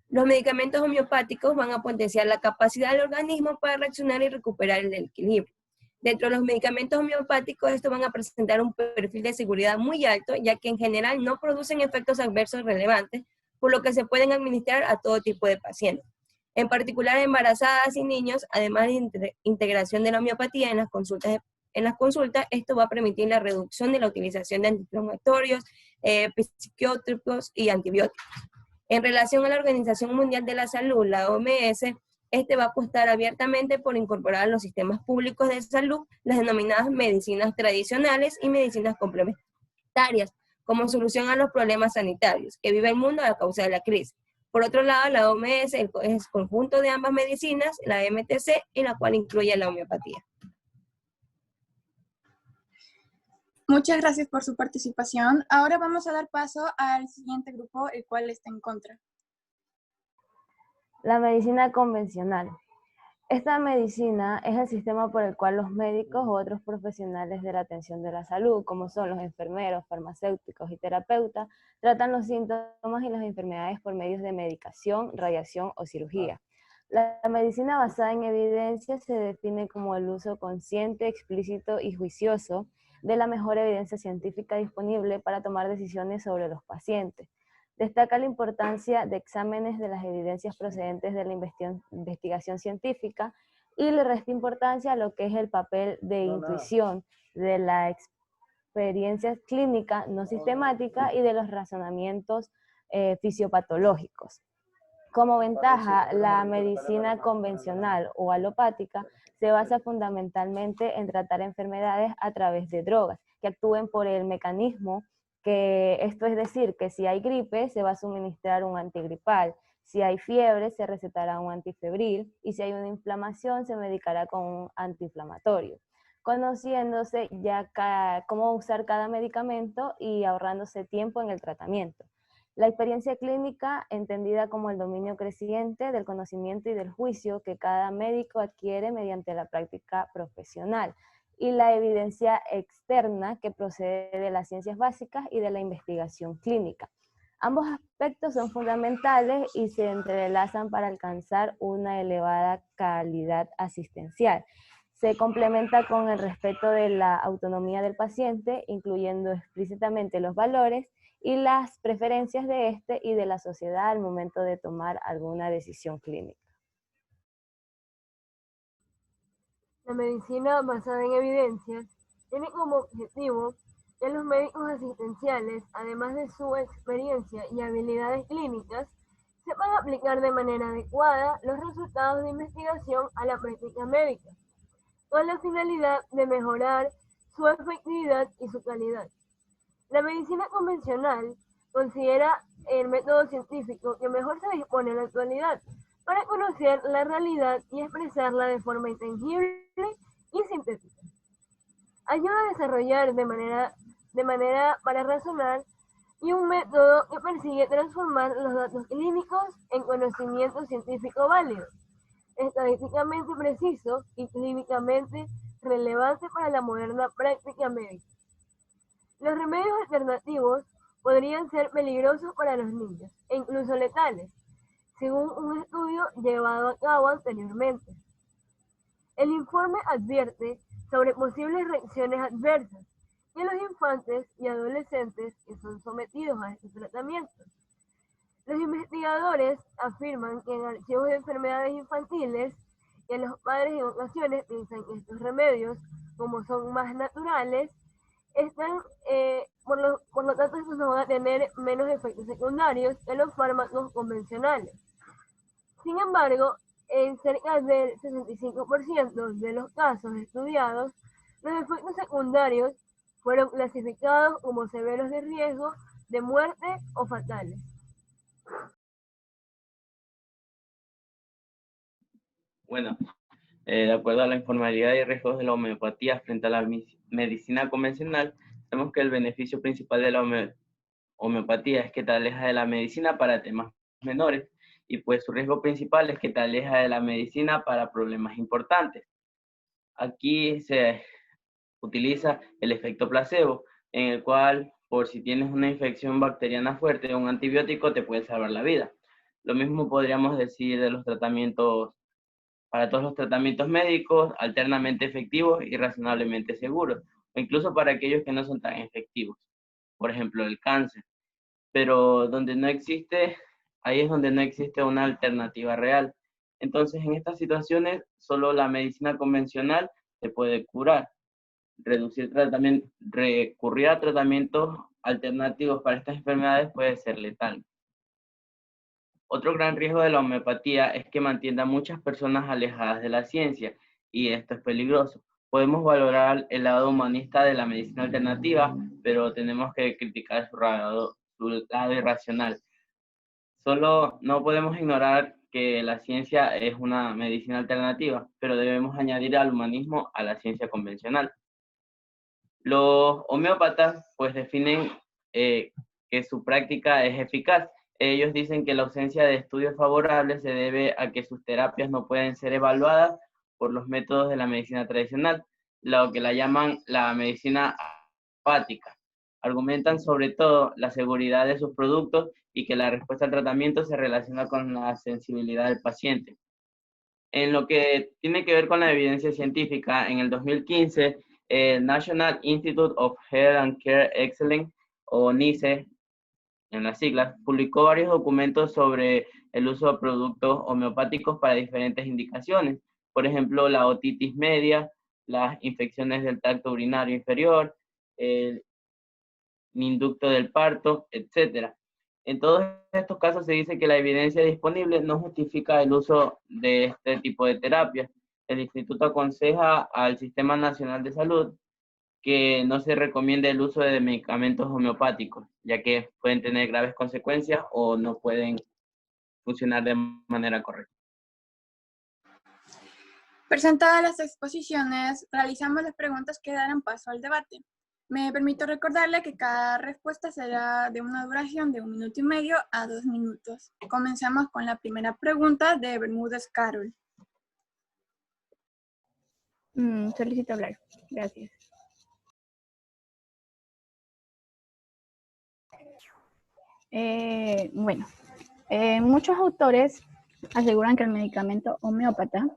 Los medicamentos homeopáticos van a potenciar la capacidad del organismo para reaccionar y recuperar el equilibrio. Dentro de los medicamentos homeopáticos, estos van a presentar un perfil de seguridad muy alto, ya que en general no producen efectos adversos relevantes, por lo que se pueden administrar a todo tipo de pacientes. En particular, embarazadas y niños, además de integración de la homeopatía en las consultas, esto va a permitir la reducción de la utilización de antiinflamatorios, psiquiótricos y antibióticos. En relación a la Organización Mundial de la Salud, la OMS, va a apostar abiertamente por incorporar a los sistemas públicos de salud las denominadas medicinas tradicionales y medicinas complementarias como solución a los problemas sanitarios que vive el mundo a causa de la crisis. Por otro lado, la OMS es el conjunto de ambas medicinas, la MTC, en la cual incluye la homeopatía. Muchas gracias por su participación. Ahora vamos a dar paso al siguiente grupo, el cual está en contra. La medicina convencional. Esta medicina es el sistema por el cual los médicos u otros profesionales de la atención de la salud, como son los enfermeros, farmacéuticos y terapeutas, tratan los síntomas y las enfermedades por medios de medicación, radiación o cirugía. La medicina basada en evidencia se define como el uso consciente, explícito y juicioso de la mejor evidencia científica disponible para tomar decisiones sobre los pacientes. Destaca la importancia de exámenes de las evidencias procedentes de la investigación científica y le resta importancia a lo que es el papel de intuición, de la experiencia clínica no sistemática y de los razonamientos fisiopatológicos. Como ventaja, la medicina convencional o alopática se basa fundamentalmente en tratar enfermedades a través de drogas que actúen por el mecanismo que esto es decir, que si hay gripe se va a suministrar un antigripal, si hay fiebre se recetará un antifebril y si hay una inflamación se medicará con un antiinflamatorio, conociéndose ya cómo usar cada medicamento y ahorrándose tiempo en el tratamiento. La experiencia clínica, entendida como el dominio creciente del conocimiento y del juicio que cada médico adquiere mediante la práctica profesional, y la evidencia externa que procede de las ciencias básicas y de la investigación clínica. Ambos aspectos son fundamentales y se entrelazan para alcanzar una elevada calidad asistencial. Se complementa con el respeto de la autonomía del paciente, incluyendo explícitamente los valores y las preferencias de éste y de la sociedad al momento de tomar alguna decisión clínica. La medicina basada en evidencias tiene como objetivo que los médicos asistenciales, además de su experiencia y habilidades clínicas, sepan aplicar de manera adecuada los resultados de investigación a la práctica médica, con la finalidad de mejorar su efectividad y su calidad. La medicina convencional considera el método científico que mejor se dispone en la actualidad para conocer la realidad y expresarla de forma intangible y sintética. Ayuda a desarrollar de manera para razonar y un método que persigue transformar los datos clínicos en conocimiento científico válido, estadísticamente preciso y clínicamente relevante para la moderna práctica médica. Los remedios alternativos podrían ser peligrosos para los niños e incluso letales, según un estudio llevado a cabo anteriormente. El informe advierte sobre posibles reacciones adversas en los infantes y adolescentes que son sometidos a este tratamiento. Los investigadores afirman que en archivos de enfermedades infantiles que los padres en ocasiones piensan que estos remedios, como son más naturales, por lo tanto estos no van a tener menos efectos secundarios que los fármacos convencionales. Sin embargo, en cerca del 65% de los casos estudiados, los efectos secundarios fueron clasificados como severos de riesgo de muerte o fatales. Bueno, de acuerdo a la informalidad y riesgos de la homeopatía frente a la medicina convencional, sabemos que el beneficio principal de la homeopatía es que te aleja de la medicina para temas menores, y pues su riesgo principal es que te aleja de la medicina para problemas importantes. Aquí se utiliza el efecto placebo, en el cual, por si tienes una infección bacteriana fuerte, un antibiótico te puede salvar la vida. Lo mismo podríamos decir de los tratamientos, para todos los tratamientos médicos, alternamente efectivos y razonablemente seguros, o incluso para aquellos que no son tan efectivos, por ejemplo, el cáncer. Pero donde no existe, ahí es donde no existe una alternativa real. Entonces, en estas situaciones, solo la medicina convencional se puede curar. Recurrir a tratamientos alternativos para estas enfermedades puede ser letal. Otro gran riesgo de la homeopatía es que mantiene a muchas personas alejadas de la ciencia, y esto es peligroso. Podemos valorar el lado humanista de la medicina alternativa, pero tenemos que criticar su lado irracional. Solo no podemos ignorar que la ciencia es una medicina alternativa, pero debemos añadir al humanismo a la ciencia convencional. Los homeópatas pues definen que su práctica es eficaz. Ellos dicen que la ausencia de estudios favorables se debe a que sus terapias no pueden ser evaluadas por los métodos de la medicina tradicional, lo que la llaman la medicina apática. Argumentan sobre todo la seguridad de sus productos y que la respuesta al tratamiento se relaciona con la sensibilidad del paciente. En lo que tiene que ver con la evidencia científica, en el 2015, el National Institute of Health and Care Excellence, o NICE, en las siglas, publicó varios documentos sobre el uso de productos homeopáticos para diferentes indicaciones. Por ejemplo, la otitis media, las infecciones del tracto urinario inferior, el inducto del parto, etc. En todos estos casos se dice que la evidencia disponible no justifica el uso de este tipo de terapias. El instituto aconseja al Sistema Nacional de Salud que no se recomienda el uso de medicamentos homeopáticos, ya que pueden tener graves consecuencias o no pueden funcionar de manera correcta. Presentadas las exposiciones, realizamos las preguntas que darán paso al debate. Me permito recordarle que cada respuesta será de una duración de 1,5 minutos a 2 minutos. Comencemos con la primera pregunta de Bermúdez Carol. Solicito hablar. Gracias. Muchos autores aseguran que el medicamento homeópata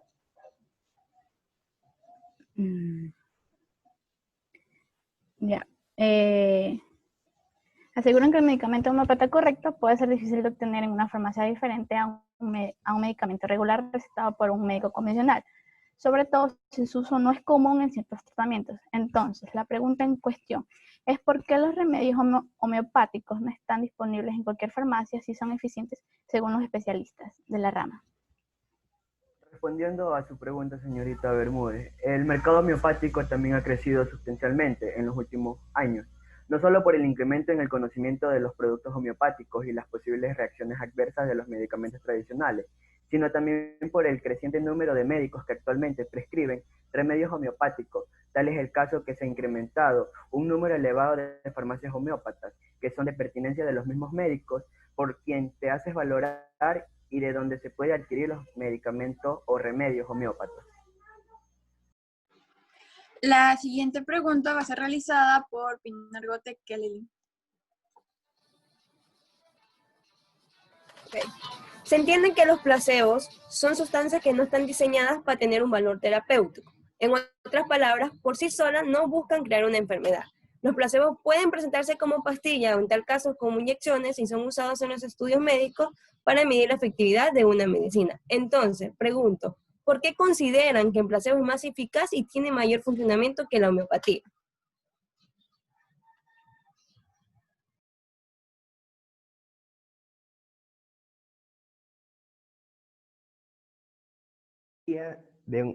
aseguran que el medicamento homeópata correcto puede ser difícil de obtener en una farmacia diferente a un medicamento regular recetado por un médico convencional, sobre todo si su uso no es común en ciertos tratamientos. Entonces, la pregunta en cuestión es ¿por qué los remedios homeopáticos no están disponibles en cualquier farmacia si son eficientes según los especialistas de la rama? Respondiendo a su pregunta, señorita Bermúdez, el mercado homeopático también ha crecido sustancialmente en los últimos años, no solo por el incremento en el conocimiento de los productos homeopáticos y las posibles reacciones adversas de los medicamentos tradicionales, sino también por el creciente número de médicos que actualmente prescriben remedios homeopáticos. Tal es el caso que se ha incrementado un número elevado de farmacias homeópatas, que son de pertinencia de los mismos médicos, por quien te haces valorar y de donde se puede adquirir los medicamentos o remedios homeópatas. La siguiente pregunta va a ser realizada por Pinargote Kelly. Okay. Se entiende que los placebos son sustancias que no están diseñadas para tener un valor terapéutico. En otras palabras, por sí solas no buscan crear una enfermedad. Los placebos pueden presentarse como pastillas o en tal caso como inyecciones y son usados en los estudios médicos para medir la efectividad de una medicina. Entonces, pregunto, ¿por qué consideran que el placebo es más eficaz y tiene mayor funcionamiento que la homeopatía?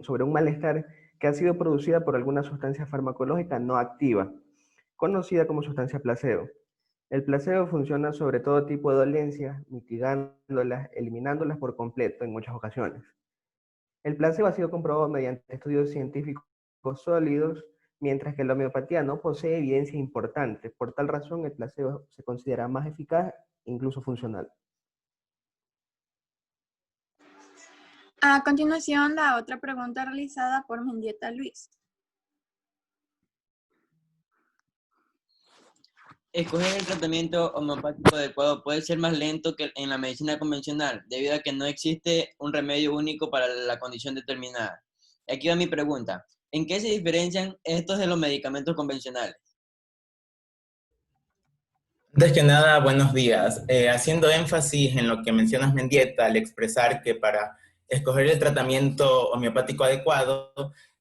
Sobre un malestar que ha sido producida por alguna sustancia farmacológica no activa, conocida como sustancia placebo. El placebo funciona sobre todo tipo de dolencias, mitigándolas, eliminándolas por completo en muchas ocasiones. El placebo ha sido comprobado mediante estudios científicos sólidos, mientras que la homeopatía no posee evidencia importante. Por tal razón, el placebo se considera más eficaz e incluso funcional. A continuación, la otra pregunta realizada por Mendieta Luis. Escoger el tratamiento homeopático adecuado puede ser más lento que en la medicina convencional, debido a que no existe un remedio único para la condición determinada. Aquí va mi pregunta. ¿En qué se diferencian estos de los medicamentos convencionales? Antes que nada, buenos días. Haciendo énfasis en lo que mencionas, Mendieta, al expresar que para escoger el tratamiento homeopático adecuado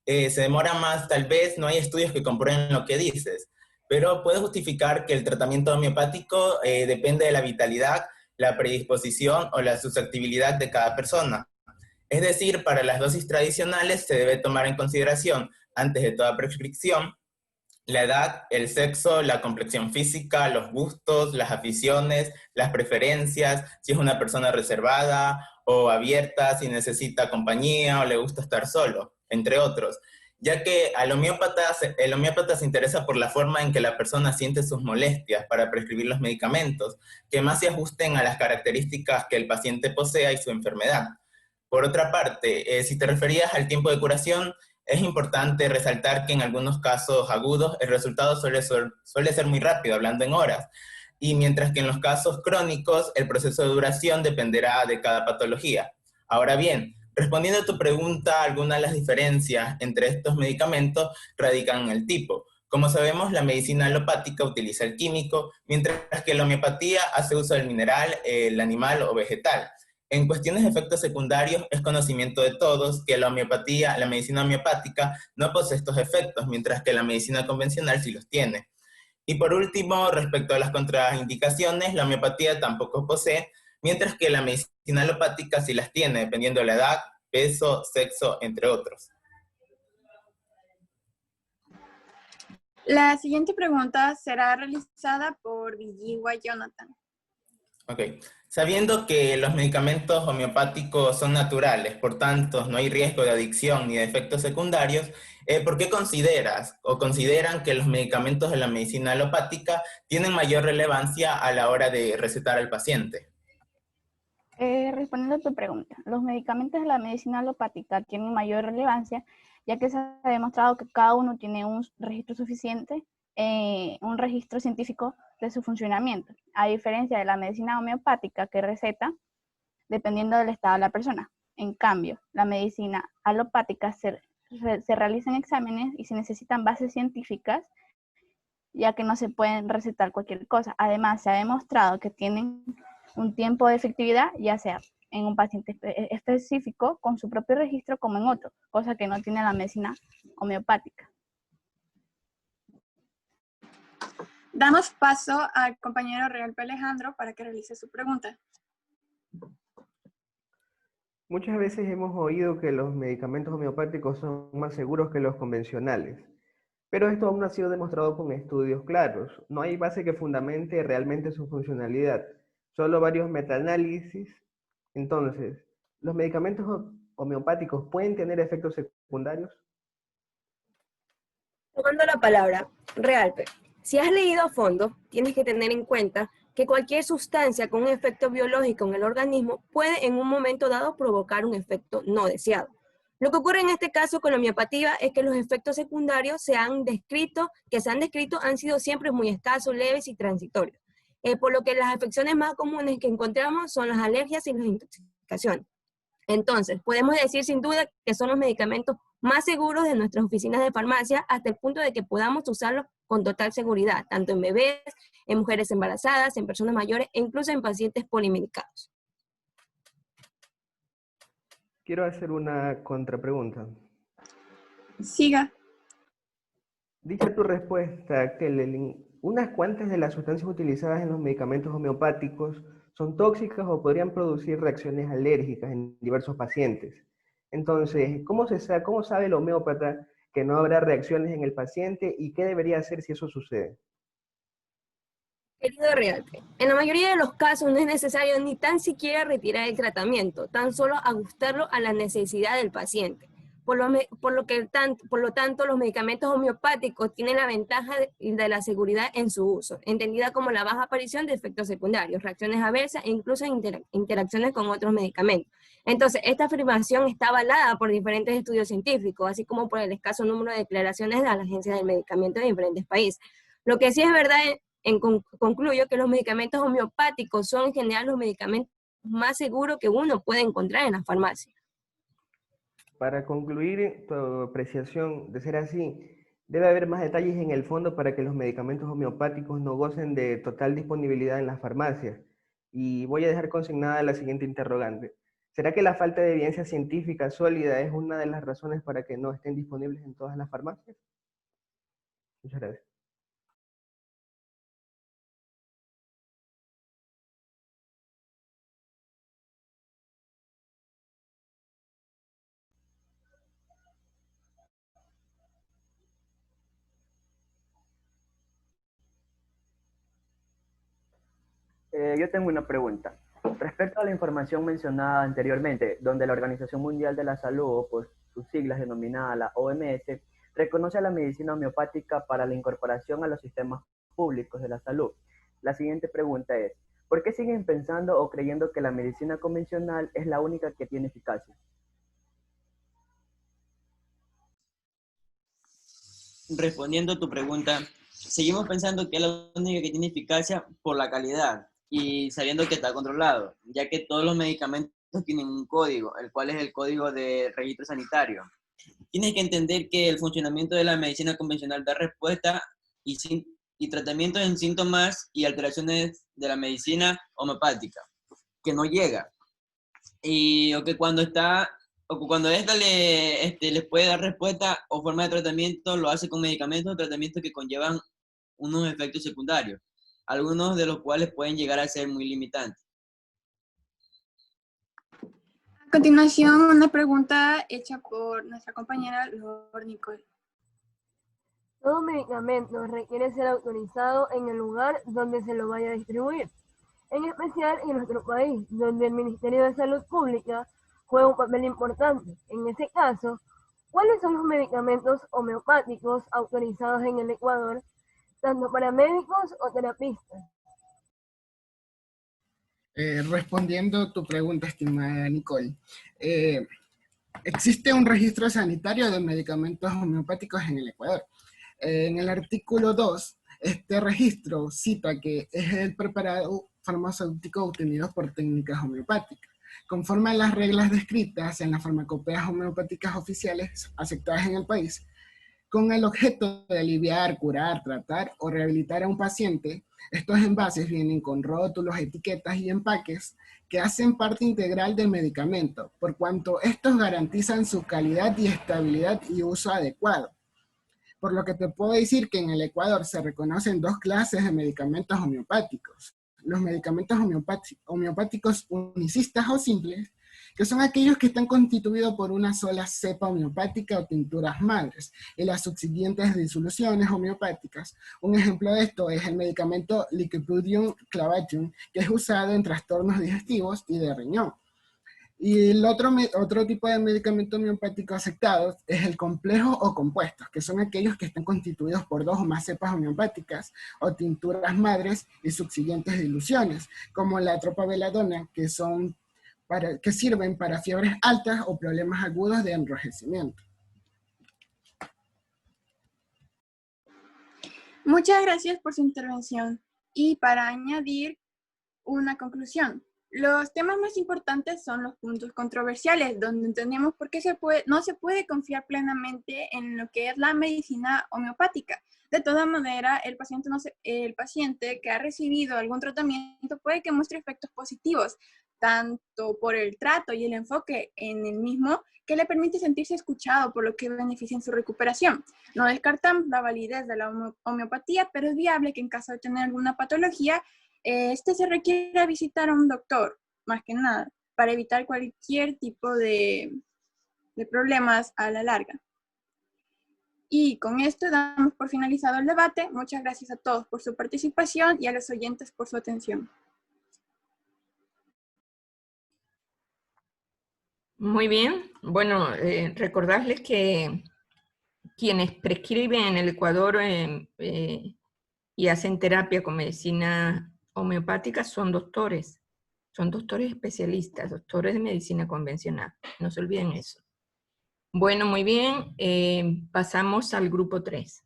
se demora más, tal vez no hay estudios que comprueben lo que dices, pero puede justificar que el tratamiento homeopático depende de la vitalidad, la predisposición o la susceptibilidad de cada persona. Es decir, para las dosis tradicionales se debe tomar en consideración, antes de toda prescripción, la edad, el sexo, la complexión física, los gustos, las aficiones, las preferencias, si es una persona reservada o abierta, si necesita compañía o le gusta estar solo, entre otros. Ya que el homeópata se interesa por la forma en que la persona siente sus molestias para prescribir los medicamentos, que más se ajusten a las características que el paciente posea y su enfermedad. Por otra parte, si te referías al tiempo de curación, es importante resaltar que en algunos casos agudos el resultado suele ser muy rápido, hablando en horas, y mientras que en los casos crónicos el proceso de duración dependerá de cada patología. Ahora bien, respondiendo a tu pregunta, algunas de las diferencias entre estos medicamentos radican en el tipo. Como sabemos, la medicina alopática utiliza el químico, mientras que la homeopatía hace uso del mineral, el animal o vegetal. En cuestiones de efectos secundarios, es conocimiento de todos que la medicina homeopática no posee estos efectos, mientras que la medicina convencional sí los tiene. Y por último, respecto a las contraindicaciones, la homeopatía tampoco posee, mientras que la medicina alopática sí las tiene, dependiendo de la edad, peso, sexo, entre otros. La siguiente pregunta será realizada por Villigua Jonathan. Ok. Sabiendo que los medicamentos homeopáticos son naturales, por tanto no hay riesgo de adicción ni de efectos secundarios, ¿por qué consideras o consideran que los medicamentos de la medicina alopática tienen mayor relevancia a la hora de recetar al paciente? Respondiendo a tu pregunta, los medicamentos de la medicina alopática tienen mayor relevancia, ya que se ha demostrado que cada uno tiene un registro suficiente, un registro científico de su funcionamiento, a diferencia de la medicina homeopática que receta dependiendo del estado de la persona. En cambio, la medicina alopática se realizan exámenes y se necesitan bases científicas, ya que no se pueden recetar cualquier cosa. Además, se ha demostrado que tienen un tiempo de efectividad, ya sea en un paciente específico con su propio registro como en otro, cosa que no tiene la medicina homeopática. Damos paso al compañero Realpe Alejandro para que realice su pregunta. Muchas veces hemos oído que los medicamentos homeopáticos son más seguros que los convencionales, pero esto aún no ha sido demostrado con estudios claros. No hay base que fundamente realmente su funcionalidad, solo varios metaanálisis. Entonces, ¿los medicamentos homeopáticos pueden tener efectos secundarios? Tomando la palabra, Realpe, si has leído a fondo, tienes que tener en cuenta que cualquier sustancia con un efecto biológico en el organismo puede en un momento dado provocar un efecto no deseado. Lo que ocurre en este caso con la homeopatía es que los efectos secundarios que se han descrito han sido siempre muy escasos, leves y transitorios, por lo que las afecciones más comunes que encontramos son las alergias y las intoxicaciones. Entonces, podemos decir sin duda que son los medicamentos más seguros de nuestras oficinas de farmacia hasta el punto de que podamos usarlos con total seguridad, tanto en bebés, en mujeres embarazadas, en personas mayores e incluso en pacientes polimedicados. Quiero hacer una contrapregunta. Siga. Dicha tu respuesta, Kelly, ¿unas cuantas de las sustancias utilizadas en los medicamentos homeopáticos son tóxicas o podrían producir reacciones alérgicas en diversos pacientes? Entonces, ¿cómo sabe el homeópata que no habrá reacciones en el paciente y qué debería hacer si eso sucede? Querido Realpe, en la mayoría de los casos no es necesario ni tan siquiera retirar el tratamiento, tan solo ajustarlo a la necesidad del paciente. Por lo tanto, los medicamentos homeopáticos tienen la ventaja de la seguridad en su uso, entendida como la baja aparición de efectos secundarios, reacciones adversas e incluso interacciones con otros medicamentos. Entonces, esta afirmación está avalada por diferentes estudios científicos, así como por el escaso número de declaraciones de las agencias del medicamento de diferentes países. Lo que sí es verdad, concluyo que los medicamentos homeopáticos son en general los medicamentos más seguros que uno puede encontrar en la farmacia. Para concluir tu apreciación, de ser así, debe haber más detalles en el fondo para que los medicamentos homeopáticos no gocen de total disponibilidad en las farmacias. Y voy a dejar consignada la siguiente interrogante. ¿Será que la falta de evidencia científica sólida es una de las razones para que no estén disponibles en todas las farmacias? Muchas gracias. Yo tengo una pregunta. Respecto a la información mencionada anteriormente, donde la Organización Mundial de la Salud, o por sus siglas denominada la OMS, reconoce a la medicina homeopática para la incorporación a los sistemas públicos de la salud. La siguiente pregunta es, ¿por qué siguen pensando o creyendo que la medicina convencional es la única que tiene eficacia? Respondiendo a tu pregunta, seguimos pensando que es la única que tiene eficacia por la calidad y sabiendo que está controlado, ya que todos los medicamentos tienen un código, el cual es el código de registro sanitario. Tienes que entender que el funcionamiento de la medicina convencional da respuesta y tratamiento en síntomas y alteraciones de la medicina homeopática, que no llega. O que cuando esta les puede dar respuesta o forma de tratamiento, lo hace con medicamentos o tratamientos que conllevan unos efectos secundarios, algunos de los cuales pueden llegar a ser muy limitantes. A continuación, una pregunta hecha por nuestra compañera Lor Nicole. Todo medicamento requiere ser autorizado en el lugar donde se lo vaya a distribuir, en especial en nuestro país, donde el Ministerio de Salud Pública juega un papel importante. En ese caso, ¿cuáles son los medicamentos homeopáticos autorizados en el Ecuador, tanto para médicos o terapistas? Respondiendo tu pregunta, estimada Nicole, existe un registro sanitario de medicamentos homeopáticos en el Ecuador. En el artículo 2, este registro cita que es el preparado farmacéutico obtenido por técnicas homeopáticas, conforme a las reglas descritas en las farmacopeas homeopáticas oficiales aceptadas en el país, con el objeto de aliviar, curar, tratar o rehabilitar a un paciente. Estos envases vienen con rótulos, etiquetas y empaques que hacen parte integral del medicamento, por cuanto estos garantizan su calidad y estabilidad y uso adecuado. Por lo que te puedo decir que en el Ecuador se reconocen dos clases de medicamentos homeopáticos. Los medicamentos homeopáticos unicistas o simples, que son aquellos que están constituidos por una sola cepa homeopática o tinturas madres, y las subsiguientes disoluciones homeopáticas. Un ejemplo de esto es el medicamento Lycopodium clavatum, que es usado en trastornos digestivos y de riñón. Y el otro tipo de medicamento homeopático aceptado es el complejo o compuestos, que son aquellos que están constituidos por dos o más cepas homeopáticas o tinturas madres y subsiguientes diluciones, como la tropabeladona, que sirven para fiebres altas o problemas agudos de enrojecimiento. Muchas gracias por su intervención. Y para añadir una conclusión, los temas más importantes son los puntos controversiales, donde entendemos por qué no se puede confiar plenamente en lo que es la medicina homeopática. De toda manera, el paciente que ha recibido algún tratamiento puede que muestre efectos positivos, tanto por el trato y el enfoque en el mismo, que le permite sentirse escuchado, por lo que beneficia en su recuperación. No descartamos la validez de la homeopatía, pero es viable que en caso de tener alguna patología, se requiere visitar a un doctor, más que nada, para evitar cualquier tipo de problemas a la larga. Y con esto damos por finalizado el debate. Muchas gracias a todos por su participación y a los oyentes por su atención. Muy bien. Bueno, recordarles que quienes prescriben en el Ecuador y hacen terapia con medicina homeopática son doctores especialistas, doctores de medicina convencional. No se olviden eso. Bueno, muy bien. Pasamos al grupo 3.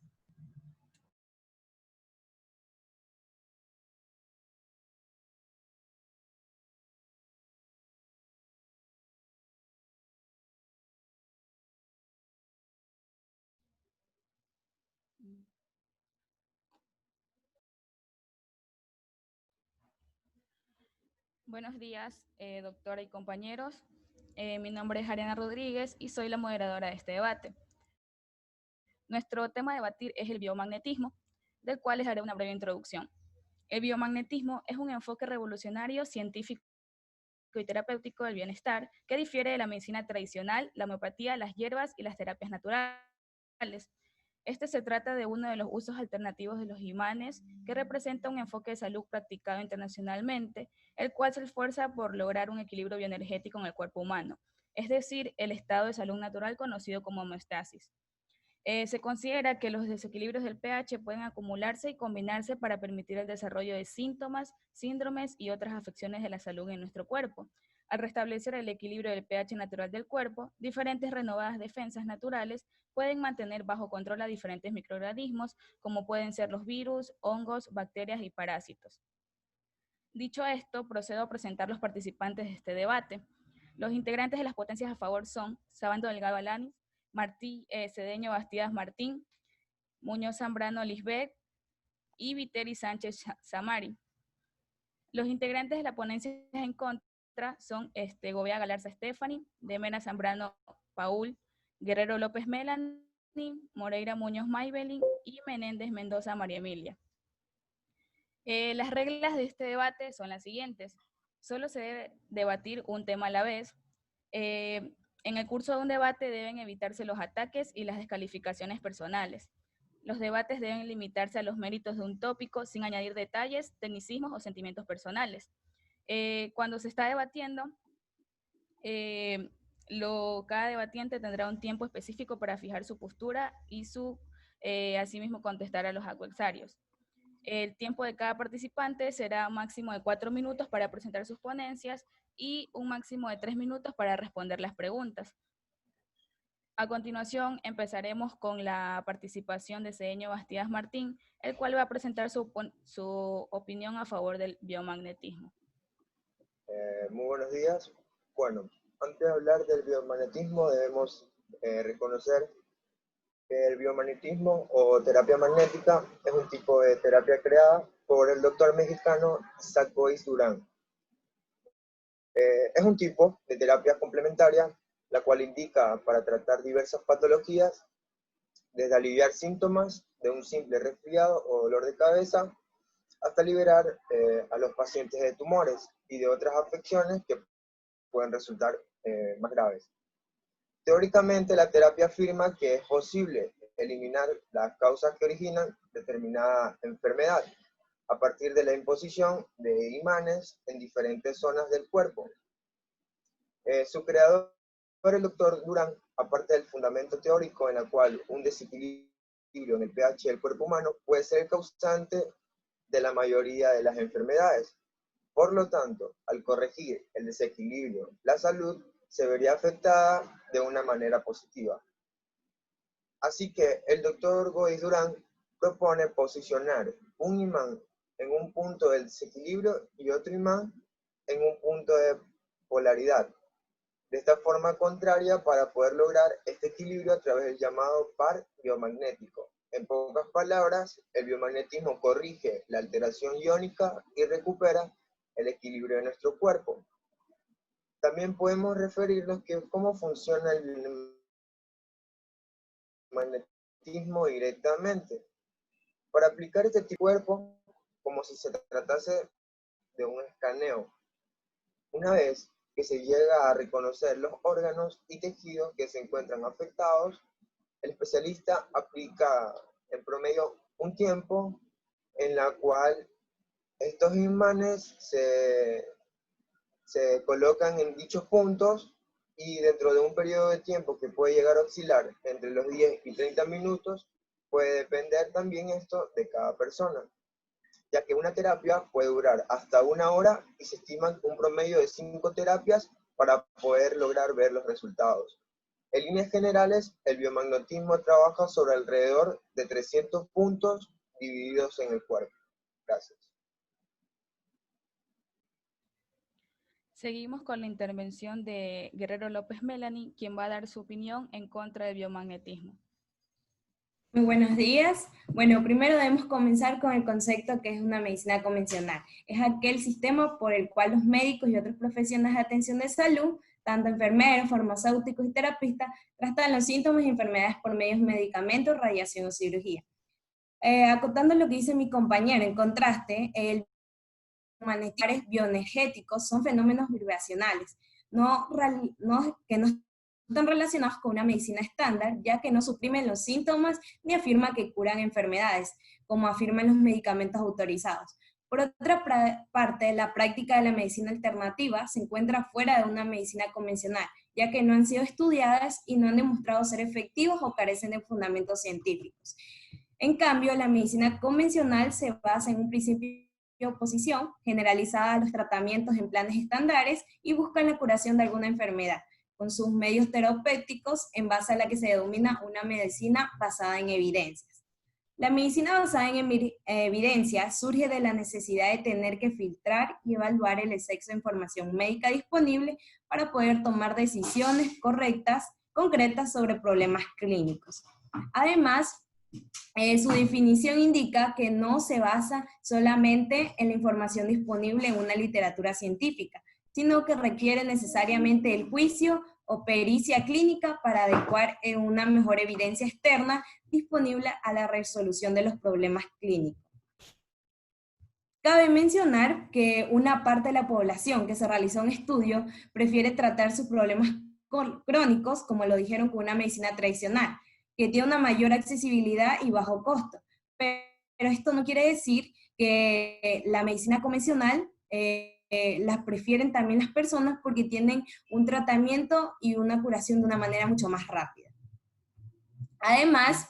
Buenos días, doctora y compañeros. Mi nombre es Ariana Rodríguez y soy la moderadora de este debate. Nuestro tema a debatir es el biomagnetismo, del cual les haré una breve introducción. El biomagnetismo es un enfoque revolucionario, científico y terapéutico del bienestar que difiere de la medicina tradicional, la homeopatía, las hierbas y las terapias naturales. Este se trata de uno de los usos alternativos de los imanes, que representa un enfoque de salud practicado internacionalmente, el cual se esfuerza por lograr un equilibrio bioenergético en el cuerpo humano, es decir, el estado de salud natural conocido como homeostasis. Se considera que los desequilibrios del pH pueden acumularse y combinarse para permitir el desarrollo de síntomas, síndromes y otras afecciones de la salud en nuestro cuerpo. Al restablecer el equilibrio del pH natural del cuerpo, diferentes renovadas defensas naturales pueden mantener bajo control a diferentes microorganismos, como pueden ser los virus, hongos, bacterias y parásitos. Dicho esto, procedo a presentar los participantes de este debate. Los integrantes de las potencias a favor son Sabando Delgado Alanis, Cedeño Bastidas Martín, Muñoz Zambrano Lisbeth y Viteri Sánchez Samari. Los integrantes de la ponencia en contra son Gobea Galarza Stephanie, de Mena Zambrano Paul, Guerrero López Melanie, Moreira Muñoz Maybelline y Menéndez Mendoza María Emilia. Las reglas de este debate son las siguientes. Solo se debe debatir un tema a la vez. En el curso de un debate deben evitarse los ataques y las descalificaciones personales. Los debates deben limitarse a los méritos de un tópico sin añadir detalles, tecnicismos o sentimientos personales. Cuando se está debatiendo, cada debatiente tendrá un tiempo específico para fijar su postura y asimismo contestar a los adversarios. El tiempo de cada participante será un máximo de 4 minutos para presentar sus ponencias y un máximo de 3 minutos para responder las preguntas. A continuación, empezaremos con la participación de Cedeño Bastidas Martín, el cual va a presentar su opinión a favor del biomagnetismo. Muy buenos días. Bueno, antes de hablar del biomagnetismo debemos reconocer que el biomagnetismo o terapia magnética es un tipo de terapia creada por el doctor mexicano Isaac Goiz Durán. Es un tipo de terapia complementaria, la cual indica para tratar diversas patologías, desde aliviar síntomas de un simple resfriado o dolor de cabeza, hasta liberar a los pacientes de tumores y de otras afecciones que pueden resultar más graves. Teóricamente, la terapia afirma que es posible eliminar las causas que originan determinada enfermedad a partir de la imposición de imanes en diferentes zonas del cuerpo. Su creador, el doctor Durán, aparte del fundamento teórico en el cual un desequilibrio en el pH del cuerpo humano puede ser el causante de la mayoría de las enfermedades. Por lo tanto, al corregir el desequilibrio, la salud se vería afectada de una manera positiva. Así que el doctor Goiz Durán propone posicionar un imán en un punto del desequilibrio y otro imán en un punto de polaridad. De esta forma contraria para poder lograr este equilibrio a través del llamado par biomagnético. En pocas palabras, el biomagnetismo corrige la alteración iónica y recupera el equilibrio de nuestro cuerpo. También podemos referirnos a cómo funciona el biomagnetismo directamente. Para aplicar este tipo de cuerpo, como si se tratase de un escaneo. Una vez que se llega a reconocer los órganos y tejidos que se encuentran afectados, el especialista aplica en promedio un tiempo en la cual estos imanes se colocan en dichos puntos y dentro de un periodo de tiempo que puede llegar a oscilar entre los 10 y 30 minutos, puede depender también esto de cada persona, ya que una terapia puede durar hasta 1 hora y se estima un promedio de 5 terapias para poder lograr ver los resultados. En líneas generales, el biomagnetismo trabaja sobre alrededor de 300 puntos divididos en el cuerpo. Gracias. Seguimos con la intervención de Guerrero López Melanie, quien va a dar su opinión en contra del biomagnetismo. Muy buenos días. Bueno, primero debemos comenzar con el concepto que es una medicina convencional. Es aquel sistema por el cual los médicos y otros profesionales de atención de salud, tanto enfermeros, farmacéuticos y terapistas, tratan los síntomas y enfermedades por medios de medicamentos, radiación o cirugía. Acotando lo que dice mi compañero, en contraste, el magnetismos bioenergéticos son fenómenos vibracionales, que no están relacionados con una medicina estándar, ya que no suprimen los síntomas ni afirma que curan enfermedades, como afirman los medicamentos autorizados. Por otra parte, la práctica de la medicina alternativa se encuentra fuera de una medicina convencional, ya que no han sido estudiadas y no han demostrado ser efectivos o carecen de fundamentos científicos. En cambio, la medicina convencional se basa en un principio de oposición generalizada a los tratamientos en planes estándares y busca la curación de alguna enfermedad, con sus medios terapéuticos en base a la que se denomina una medicina basada en evidencias. La medicina basada en evidencias surge de la necesidad de tener que filtrar y evaluar el exceso de información médica disponible para poder tomar decisiones concretas sobre problemas clínicos. Además, su definición indica que no se basa solamente en la información disponible en una literatura científica, sino que requiere necesariamente el juicio o pericia clínica para adecuar una mejor evidencia externa disponible a la resolución de los problemas clínicos. Cabe mencionar que una parte de la población que se realizó un estudio prefiere tratar sus problemas crónicos, como lo dijeron, con una medicina tradicional, que tiene una mayor accesibilidad y bajo costo. Pero esto no quiere decir que la medicina convencional las prefieren también las personas porque tienen un tratamiento y una curación de una manera mucho más rápida. Además,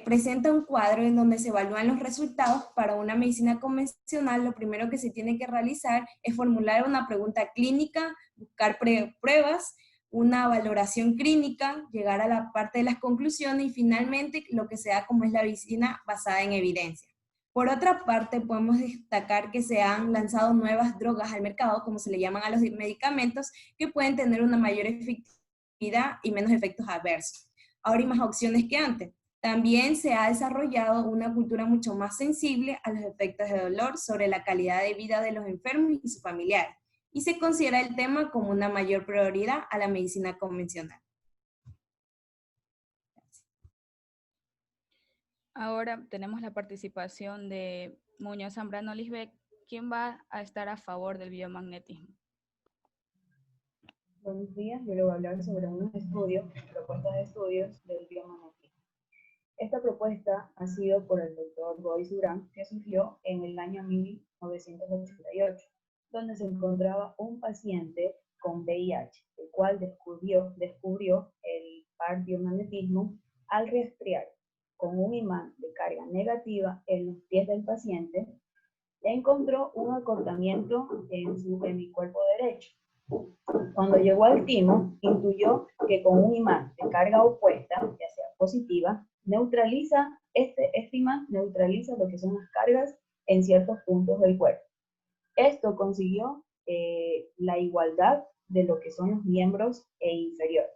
presenta un cuadro en donde se evalúan los resultados. Para una medicina convencional, lo primero que se tiene que realizar es formular una pregunta clínica, buscar pruebas, una valoración clínica, llegar a la parte de las conclusiones y finalmente lo que se da como es la medicina basada en evidencia. Por otra parte, podemos destacar que se han lanzado nuevas drogas al mercado, como se le llaman a los medicamentos, que pueden tener una mayor efectividad y menos efectos adversos. Ahora hay más opciones que antes. También se ha desarrollado una cultura mucho más sensible a los efectos de dolor sobre la calidad de vida de los enfermos y sus familiares, y se considera el tema como una mayor prioridad a la medicina convencional. Ahora tenemos la participación de Muñoz Zambrano Lisbeth, quien va a estar a favor del biomagnetismo. Buenos días, yo le voy a hablar sobre unos propuestas de estudios del biomagnetismo. Esta propuesta ha sido por el doctor Boyce Durán, que surgió en el año 1988, donde se encontraba un paciente con VIH, el cual descubrió el par biomagnetismo al resfriar con un imán de carga negativa en los pies del paciente, encontró un acortamiento en su hemiscuerpo derecho. Cuando llegó al timo, intuyó que con un imán de carga opuesta, ya sea positiva, este imán neutraliza lo que son las cargas en ciertos puntos del cuerpo. Esto consiguió la igualdad de lo que son los miembros inferiores.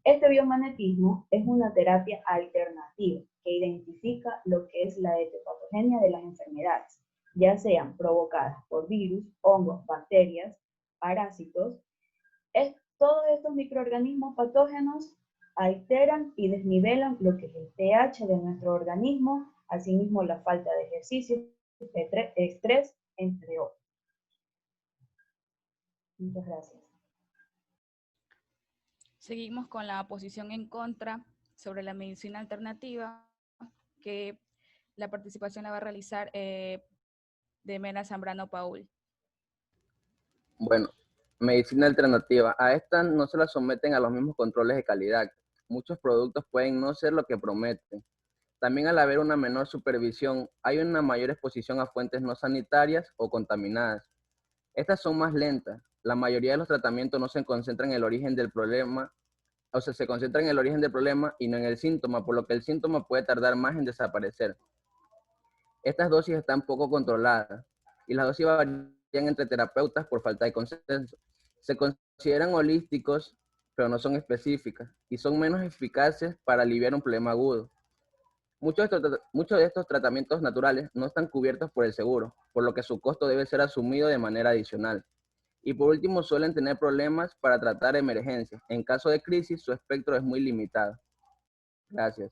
Este biomagnetismo es una terapia alternativa que identifica lo que es la etiopatogenia de las enfermedades, ya sean provocadas por virus, hongos, bacterias, parásitos. Todos estos microorganismos patógenos alteran y desnivelan lo que es el pH de nuestro organismo, asimismo la falta de ejercicio, estrés, entre otros. Muchas gracias. Seguimos con la posición en contra sobre la medicina alternativa, que la participación la va a realizar Demena Zambrano Paul. Bueno, medicina alternativa. A esta no se la someten a los mismos controles de calidad. Muchos productos pueden no ser lo que prometen. También al haber una menor supervisión, hay una mayor exposición a fuentes no sanitarias o contaminadas. Estas son más lentas. La mayoría de los tratamientos no se concentran en el origen del problema, se concentran en el origen del problema y no en el síntoma, por lo que el síntoma puede tardar más en desaparecer. Estas dosis están poco controladas y las dosis varían entre terapeutas por falta de consenso. Se consideran holísticos, pero no son específicas y son menos eficaces para aliviar un problema agudo. Muchos de estos tratamientos naturales no están cubiertos por el seguro, por lo que su costo debe ser asumido de manera adicional. Y por último, suelen tener problemas para tratar emergencias. En caso de crisis, su espectro es muy limitado. Gracias.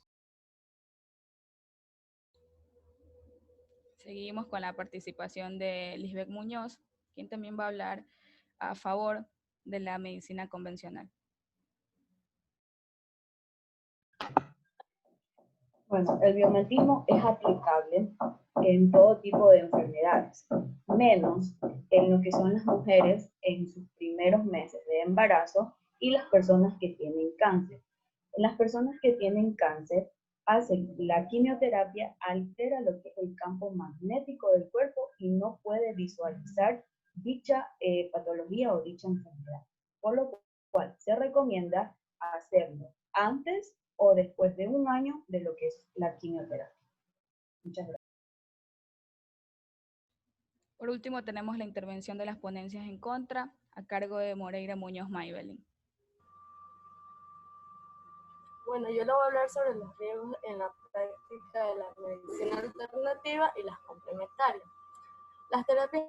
Seguimos con la participación de Lisbeth Muñoz, quien también va a hablar a favor de la medicina convencional. Bueno, el biomagnetismo es aplicable en todo tipo de enfermedades, menos en lo que son las mujeres en sus primeros meses de embarazo y las personas que tienen cáncer. En las personas que tienen cáncer, la quimioterapia altera lo que es el campo magnético del cuerpo y no puede visualizar dicha patología o dicha enfermedad, por lo cual se recomienda hacerlo antes o después de un año de lo que es la quimioterapia. Muchas gracias. Por último, tenemos la intervención de las ponencias en contra, a cargo de Moreira Muñoz Maybelline. Bueno, yo le voy a hablar sobre los riesgos en la práctica de la medicina alternativa y las complementarias. Las terapias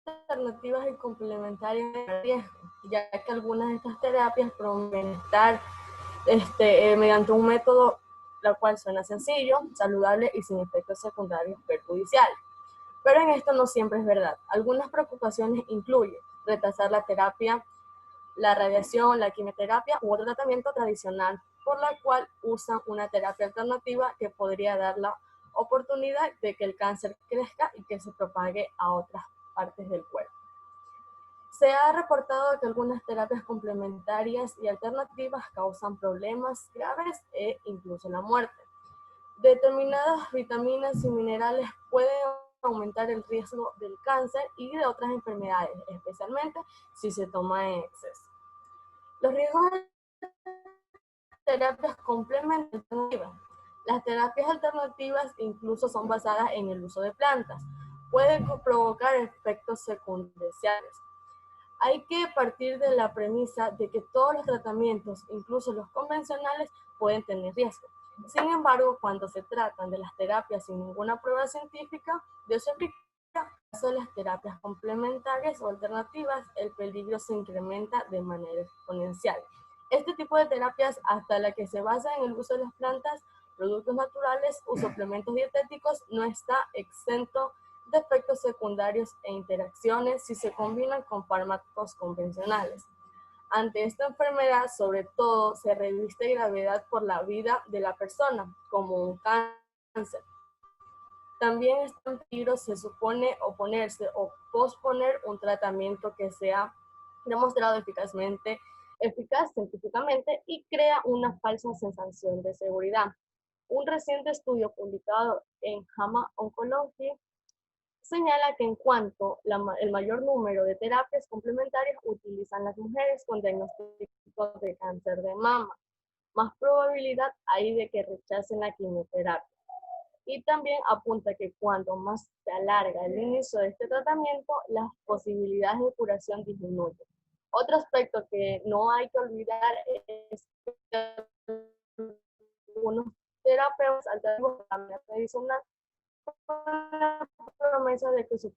alternativas y complementarias tienen riesgo, ya que algunas de estas terapias prometen estar mediante un método la cual suena sencillo, saludable y sin efectos secundarios perjudiciales. Pero en esto no siempre es verdad. Algunas preocupaciones incluyen retrasar la terapia la radiación, la quimioterapia u otro tratamiento tradicional, por la cual usan una terapia alternativa que podría dar la oportunidad de que el cáncer crezca y que se propague a otras partes del cuerpo. Se ha reportado que algunas terapias complementarias y alternativas causan problemas graves e incluso la muerte. Determinadas vitaminas y minerales pueden aumentar el riesgo del cáncer y de otras enfermedades, especialmente si se toma en exceso. Los riesgos de terapias complementarias. Las terapias alternativas incluso son basadas en el uso de plantas. Pueden provocar efectos secundarios. Hay que partir de la premisa de que todos los tratamientos, incluso los convencionales, pueden tener riesgo. Sin embargo, cuando se tratan de las terapias sin ninguna prueba científica de su eficacia, en las terapias complementarias o alternativas, el peligro se incrementa de manera exponencial. Este tipo de terapias, hasta la que se basa en el uso de las plantas, productos naturales o suplementos dietéticos, no está exento de efectos secundarios e interacciones si se combinan con fármacos convencionales. Ante esta enfermedad, sobre todo, se reviste gravedad por la vida de la persona, como un cáncer. También está en peligro, se supone, oponerse o posponer un tratamiento que sea demostrado eficaz científicamente y crea una falsa sensación de seguridad. Un reciente estudio publicado en JAMA Oncology señala que en cuanto el mayor número de terapias complementarias utilizan las mujeres con diagnósticos de cáncer de mama, más probabilidad hay de que rechacen la quimioterapia. Y también apunta que cuanto más se alarga el inicio de este tratamiento, las posibilidades de curación disminuyen. Otro aspecto que no hay que olvidar es que algunos terapeutas alternativos de la medicina tradicional con la promesa de que su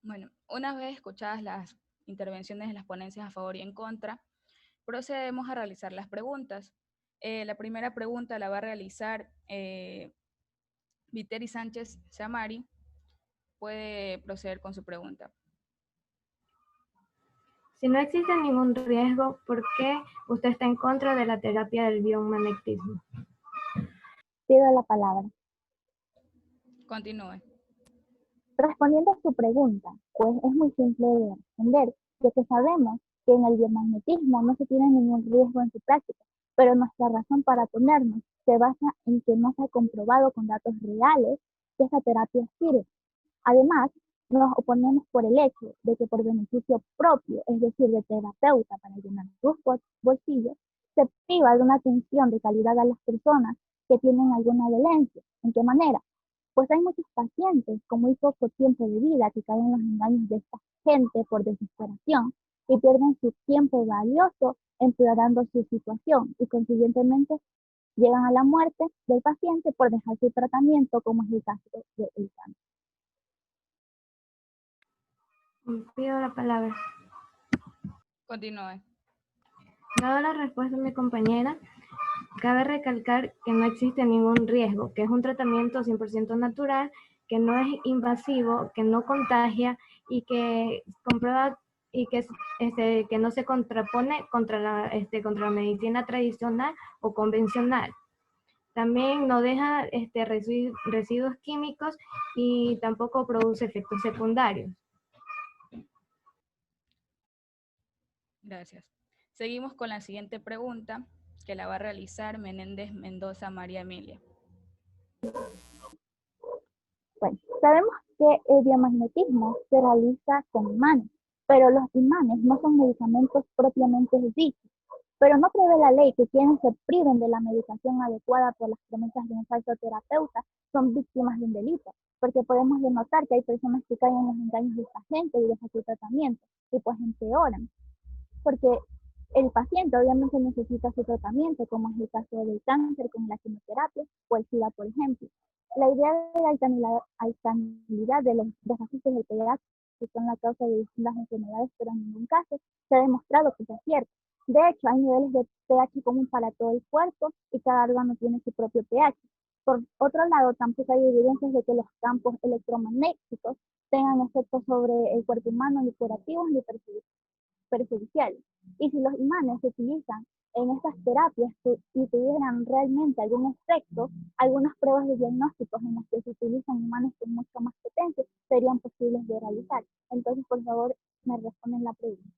Bueno, una vez escuchadas las intervenciones de las ponencias a favor y en contra, procedemos a realizar las preguntas. La primera pregunta la va a realizar Viteri Sánchez Samari. Puede proceder con su pregunta. Si no existe ningún riesgo, ¿por qué usted está en contra de la terapia del biomagnetismo? Pido la palabra. Continúe. Respondiendo a su pregunta, pues es muy simple de responder, ya que sabemos que en el biomagnetismo no se tiene ningún riesgo en su práctica, pero nuestra razón para oponernos se basa en que no se ha comprobado con datos reales que esta terapia sirve. Además, nos oponemos por el hecho de que por beneficio propio, es decir, de terapeuta para llenar sus bolsillos, se priva de una atención de calidad a las personas que tienen alguna dolencia. ¿En qué manera? Pues hay muchos pacientes con muy poco tiempo de vida que caen en los engaños de esta gente por desesperación y pierden su tiempo valioso empeorando su situación y consiguientemente llegan a la muerte del paciente por dejar su tratamiento, como es el caso del cáncer. Pido la palabra. Continúe. Dada la respuesta de mi compañera, cabe recalcar que no existe ningún riesgo, que es un tratamiento 100% natural, que no es invasivo, que no contagia y que comprueba y que no se contrapone contra la medicina tradicional o convencional. También no deja residuos químicos y tampoco produce efectos secundarios. Gracias. Seguimos con la siguiente pregunta, que la va a realizar Menéndez Mendoza María Emilia. Bueno, sabemos que el biomagnetismo se realiza con imanes, pero los imanes no son medicamentos propiamente dichos, pero no prevé la ley que quienes se priven de la medicación adecuada por las promesas de un falso terapeuta son víctimas de un delito, porque podemos denotar que hay personas que caen en los engaños de esta gente y dejan su tratamiento, y pues empeoran, porque El paciente obviamente necesita su tratamiento, como es el caso del cáncer con la quimioterapia o el SIDA, por ejemplo. La idea de la alcanilidad de los desajustes del pH, que son la causa de distintas enfermedades, pero en ningún caso se ha demostrado que sea cierto. De hecho, hay niveles de pH común para todo el cuerpo y cada órgano tiene su propio pH. Por otro lado, tampoco hay evidencias de que los campos electromagnéticos tengan efectos sobre el cuerpo humano ni curativos ni perjudiciales. Y si los imanes se utilizan en estas terapias y tuvieran realmente algún efecto, algunas pruebas de diagnósticos en las que se utilizan imanes con mucha más potencia serían posibles de realizar. Entonces, por favor, me responden la pregunta.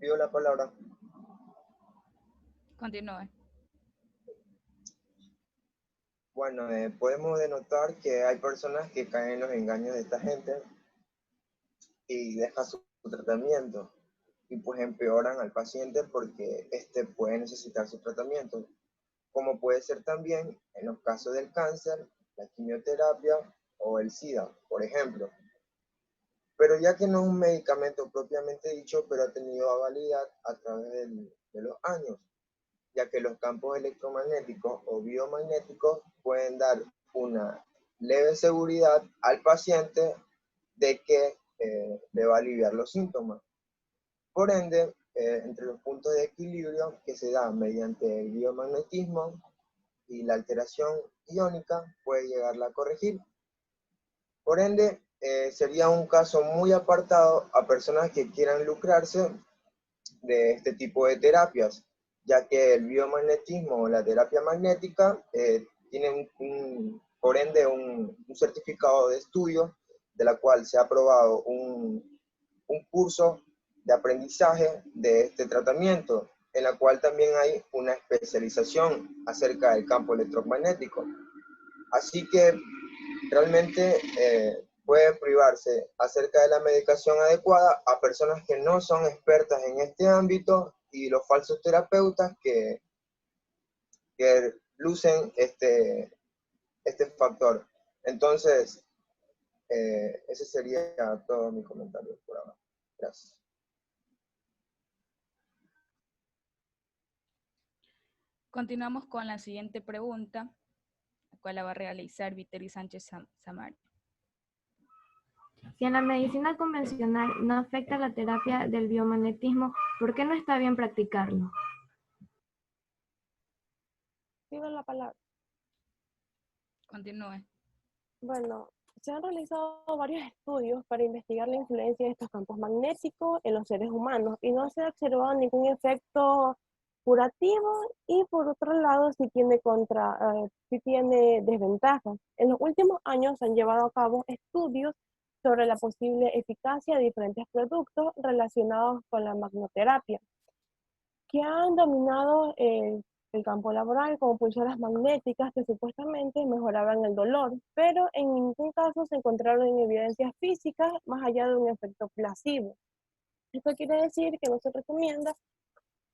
Pido la palabra. Continúe. Bueno, podemos denotar que hay personas que caen en los engaños de esta gente y dejan su tratamiento y pues empeoran al paciente porque éste puede necesitar su tratamiento, como puede ser también en los casos del cáncer, la quimioterapia o el SIDA, por ejemplo. Pero ya que no es un medicamento propiamente dicho, pero ha tenido validad a través de los años, ya que los campos electromagnéticos o biomagnéticos pueden dar una leve seguridad al paciente de que le va a aliviar los síntomas. Por ende, entre los puntos de equilibrio que se dan mediante el biomagnetismo y la alteración iónica, puede llegarla a corregir. Por ende, sería un caso muy apartado a personas que quieran lucrarse de este tipo de terapias, ya que el biomagnetismo o la terapia magnética tiene por ende un certificado de estudio, de la cual se ha aprobado un curso de aprendizaje de este tratamiento, en la cual también hay una especialización acerca del campo electromagnético. Así que realmente puede privarse acerca de la medicación adecuada a personas que no son expertas en este ámbito y los falsos terapeutas que lucen este factor. Entonces, ese sería todo mi comentario por ahora. Gracias. Continuamos con la siguiente pregunta, la cual la va a realizar Viteri Sánchez Samar. Si en la medicina convencional no afecta la terapia del biomagnetismo, ¿por qué no está bien practicarlo? Pido la palabra. Continúe. Bueno, se han realizado varios estudios para investigar la influencia de estos campos magnéticos en los seres humanos y no se ha observado ningún efecto curativo y por otro lado sí tiene desventajas. En los últimos años se han llevado a cabo estudios sobre la posible eficacia de diferentes productos relacionados con la magnoterapia, que han dominado el campo laboral, como pulseras magnéticas que supuestamente mejoraban el dolor, pero en ningún caso se encontraron evidencias físicas más allá de un efecto placebo. Esto quiere decir que no se recomienda,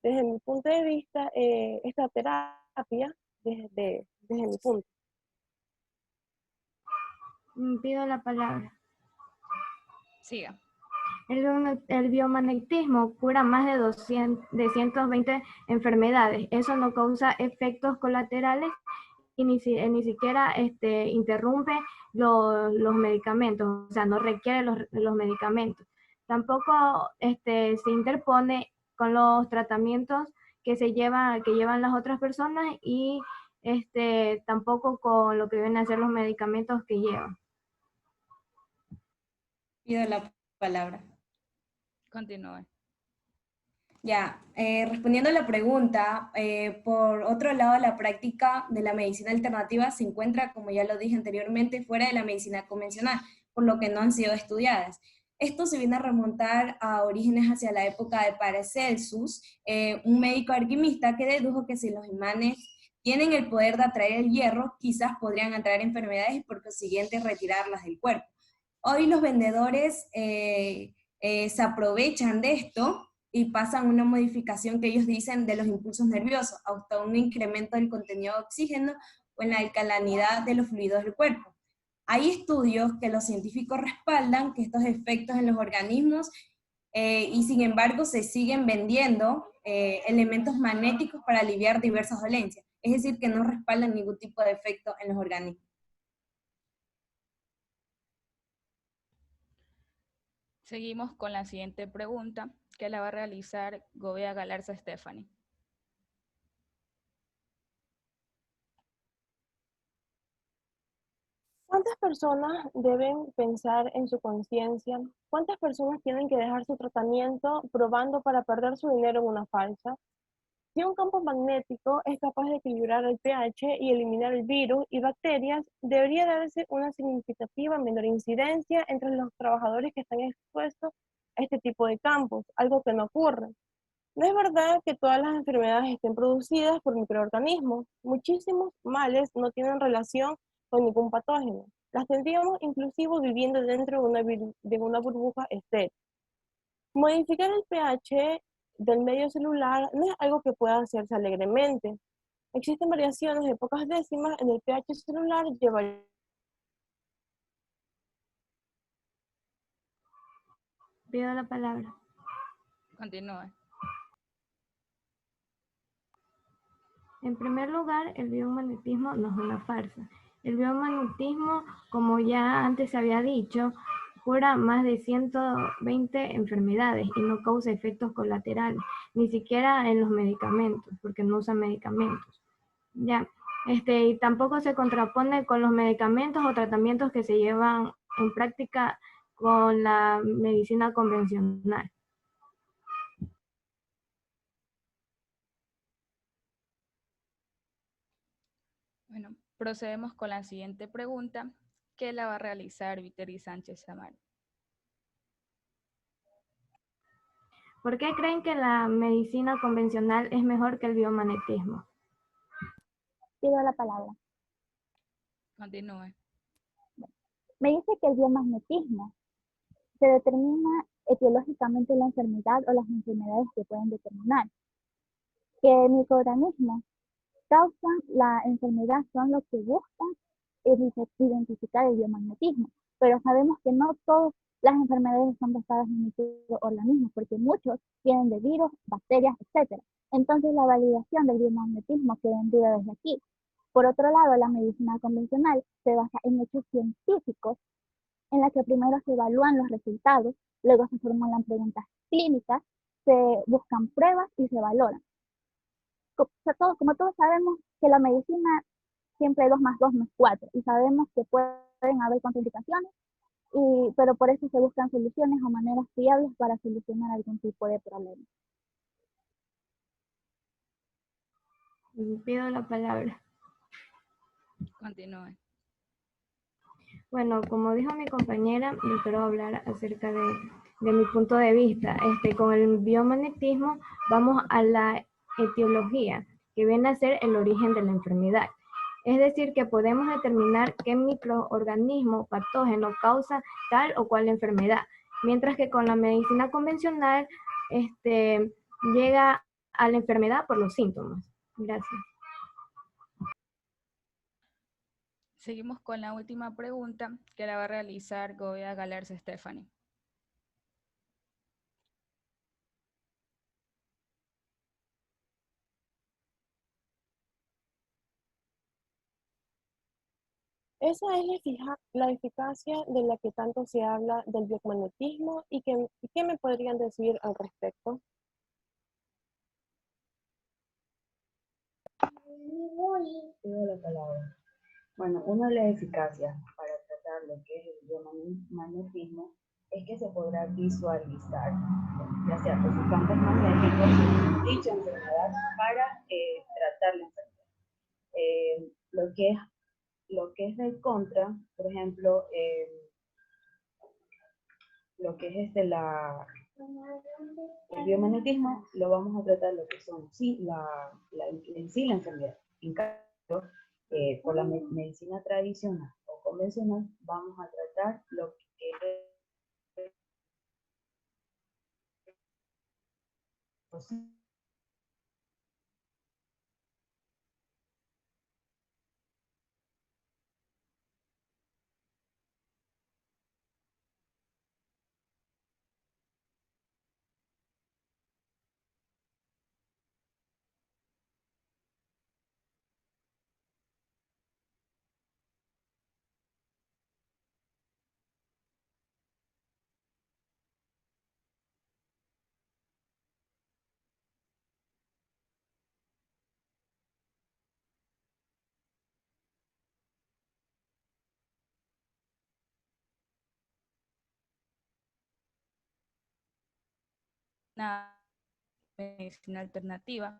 desde mi punto de vista, esta terapia desde mi punto. Pido la palabra. Siga. El biomagnetismo cura más de 120 enfermedades. Eso no causa efectos colaterales y ni siquiera interrumpe los medicamentos, o sea, no requiere los medicamentos. Tampoco se interpone con los tratamientos que llevan las otras personas y tampoco con lo que vienen a ser los medicamentos que llevan. Pido la palabra. Continúe. Ya, respondiendo a la pregunta, por otro lado, la práctica de la medicina alternativa se encuentra, como ya lo dije anteriormente, fuera de la medicina convencional, por lo que no han sido estudiadas. Esto se viene a remontar a orígenes hacia la época de Paracelsus, un médico alquimista que dedujo que si los imanes tienen el poder de atraer el hierro, quizás podrían atraer enfermedades y por consiguiente retirarlas del cuerpo. Hoy los vendedores se aprovechan de esto y pasan una modificación que ellos dicen de los impulsos nerviosos, hasta un incremento del contenido de oxígeno o en la alcalinidad de los fluidos del cuerpo. Hay estudios que los científicos respaldan que estos efectos en los organismos y sin embargo se siguen vendiendo elementos magnéticos para aliviar diversas dolencias. Es decir, que no respaldan ningún tipo de efecto en los organismos. Seguimos con la siguiente pregunta, que la va a realizar Gobea Galarza Stephanie. ¿Cuántas personas deben pensar en su conciencia? ¿Cuántas personas tienen que dejar su tratamiento probando para perder su dinero en una falsa? Si un campo magnético es capaz de equilibrar el pH y eliminar el virus y bacterias, debería darse una significativa menor incidencia entre los trabajadores que están expuestos a este tipo de campos, algo que no ocurre. No es verdad que todas las enfermedades estén producidas por microorganismos. Muchísimos males no tienen relación con ningún patógeno. Las tendríamos inclusive viviendo dentro de una burbuja estéril. Modificar el pH del medio celular no es algo que pueda hacerse alegremente. Existen variaciones de pocas décimas en el pH celular llevaría. Pido la palabra. Continúe. En primer lugar, el biomagnetismo no es una farsa. El biomagnetismo, como ya antes se había dicho, cura más de 120 enfermedades y no causa efectos colaterales, ni siquiera en los medicamentos, porque no usa medicamentos. Ya, y tampoco se contrapone con los medicamentos o tratamientos que se llevan en práctica con la medicina convencional. Bueno, procedemos con la siguiente pregunta, que la va a realizar Viteri Sánchez Amaro. ¿Por qué creen que la medicina convencional es mejor que el biomagnetismo? Pido la palabra. Continúe. Me dice que el biomagnetismo se determina etiológicamente la enfermedad o las enfermedades que pueden determinar. Que microorganismos causan la enfermedad son los que buscan identificar el biomagnetismo, pero sabemos que no todas las enfermedades son basadas en microorganismos, porque muchos vienen de virus, bacterias, etc. Entonces la validación del biomagnetismo queda en duda desde aquí. Por otro lado, la medicina convencional se basa en hechos científicos, en la que primero se evalúan los resultados, luego se formulan preguntas clínicas, se buscan pruebas y se valoran. Como todos sabemos que la medicina siempre 2 más 2 no es 4, y sabemos que pueden haber contraindicaciones, pero por eso se buscan soluciones o maneras fiables para solucionar algún tipo de problema. Pido la palabra. Continúe. Bueno, como dijo mi compañera, yo quiero hablar acerca de mi punto de vista. Con el biomagnetismo vamos a la etiología, que viene a ser el origen de la enfermedad. Es decir, que podemos determinar qué microorganismo patógeno causa tal o cual enfermedad, mientras que con la medicina convencional llega a la enfermedad por los síntomas. Gracias. Seguimos con la última pregunta, que la va a realizar Gobea Galarza Stephanie. Esa es la eficacia de la que tanto se habla del biomagnetismo y ¿qué me podrían decir al respecto? Pido la palabra. Bueno, una de las eficacias para tratar lo que es el biomagnetismo es que se podrá visualizar, ya sea por sus campos magnéticos, dicha enfermedad para tratar la enfermedad. Lo que es del contra, por ejemplo, lo que es el biomagnetismo, lo vamos a tratar lo que son sí, en sí la enfermedad. En cambio, por la medicina tradicional o convencional, vamos a tratar lo que es una medicina alternativa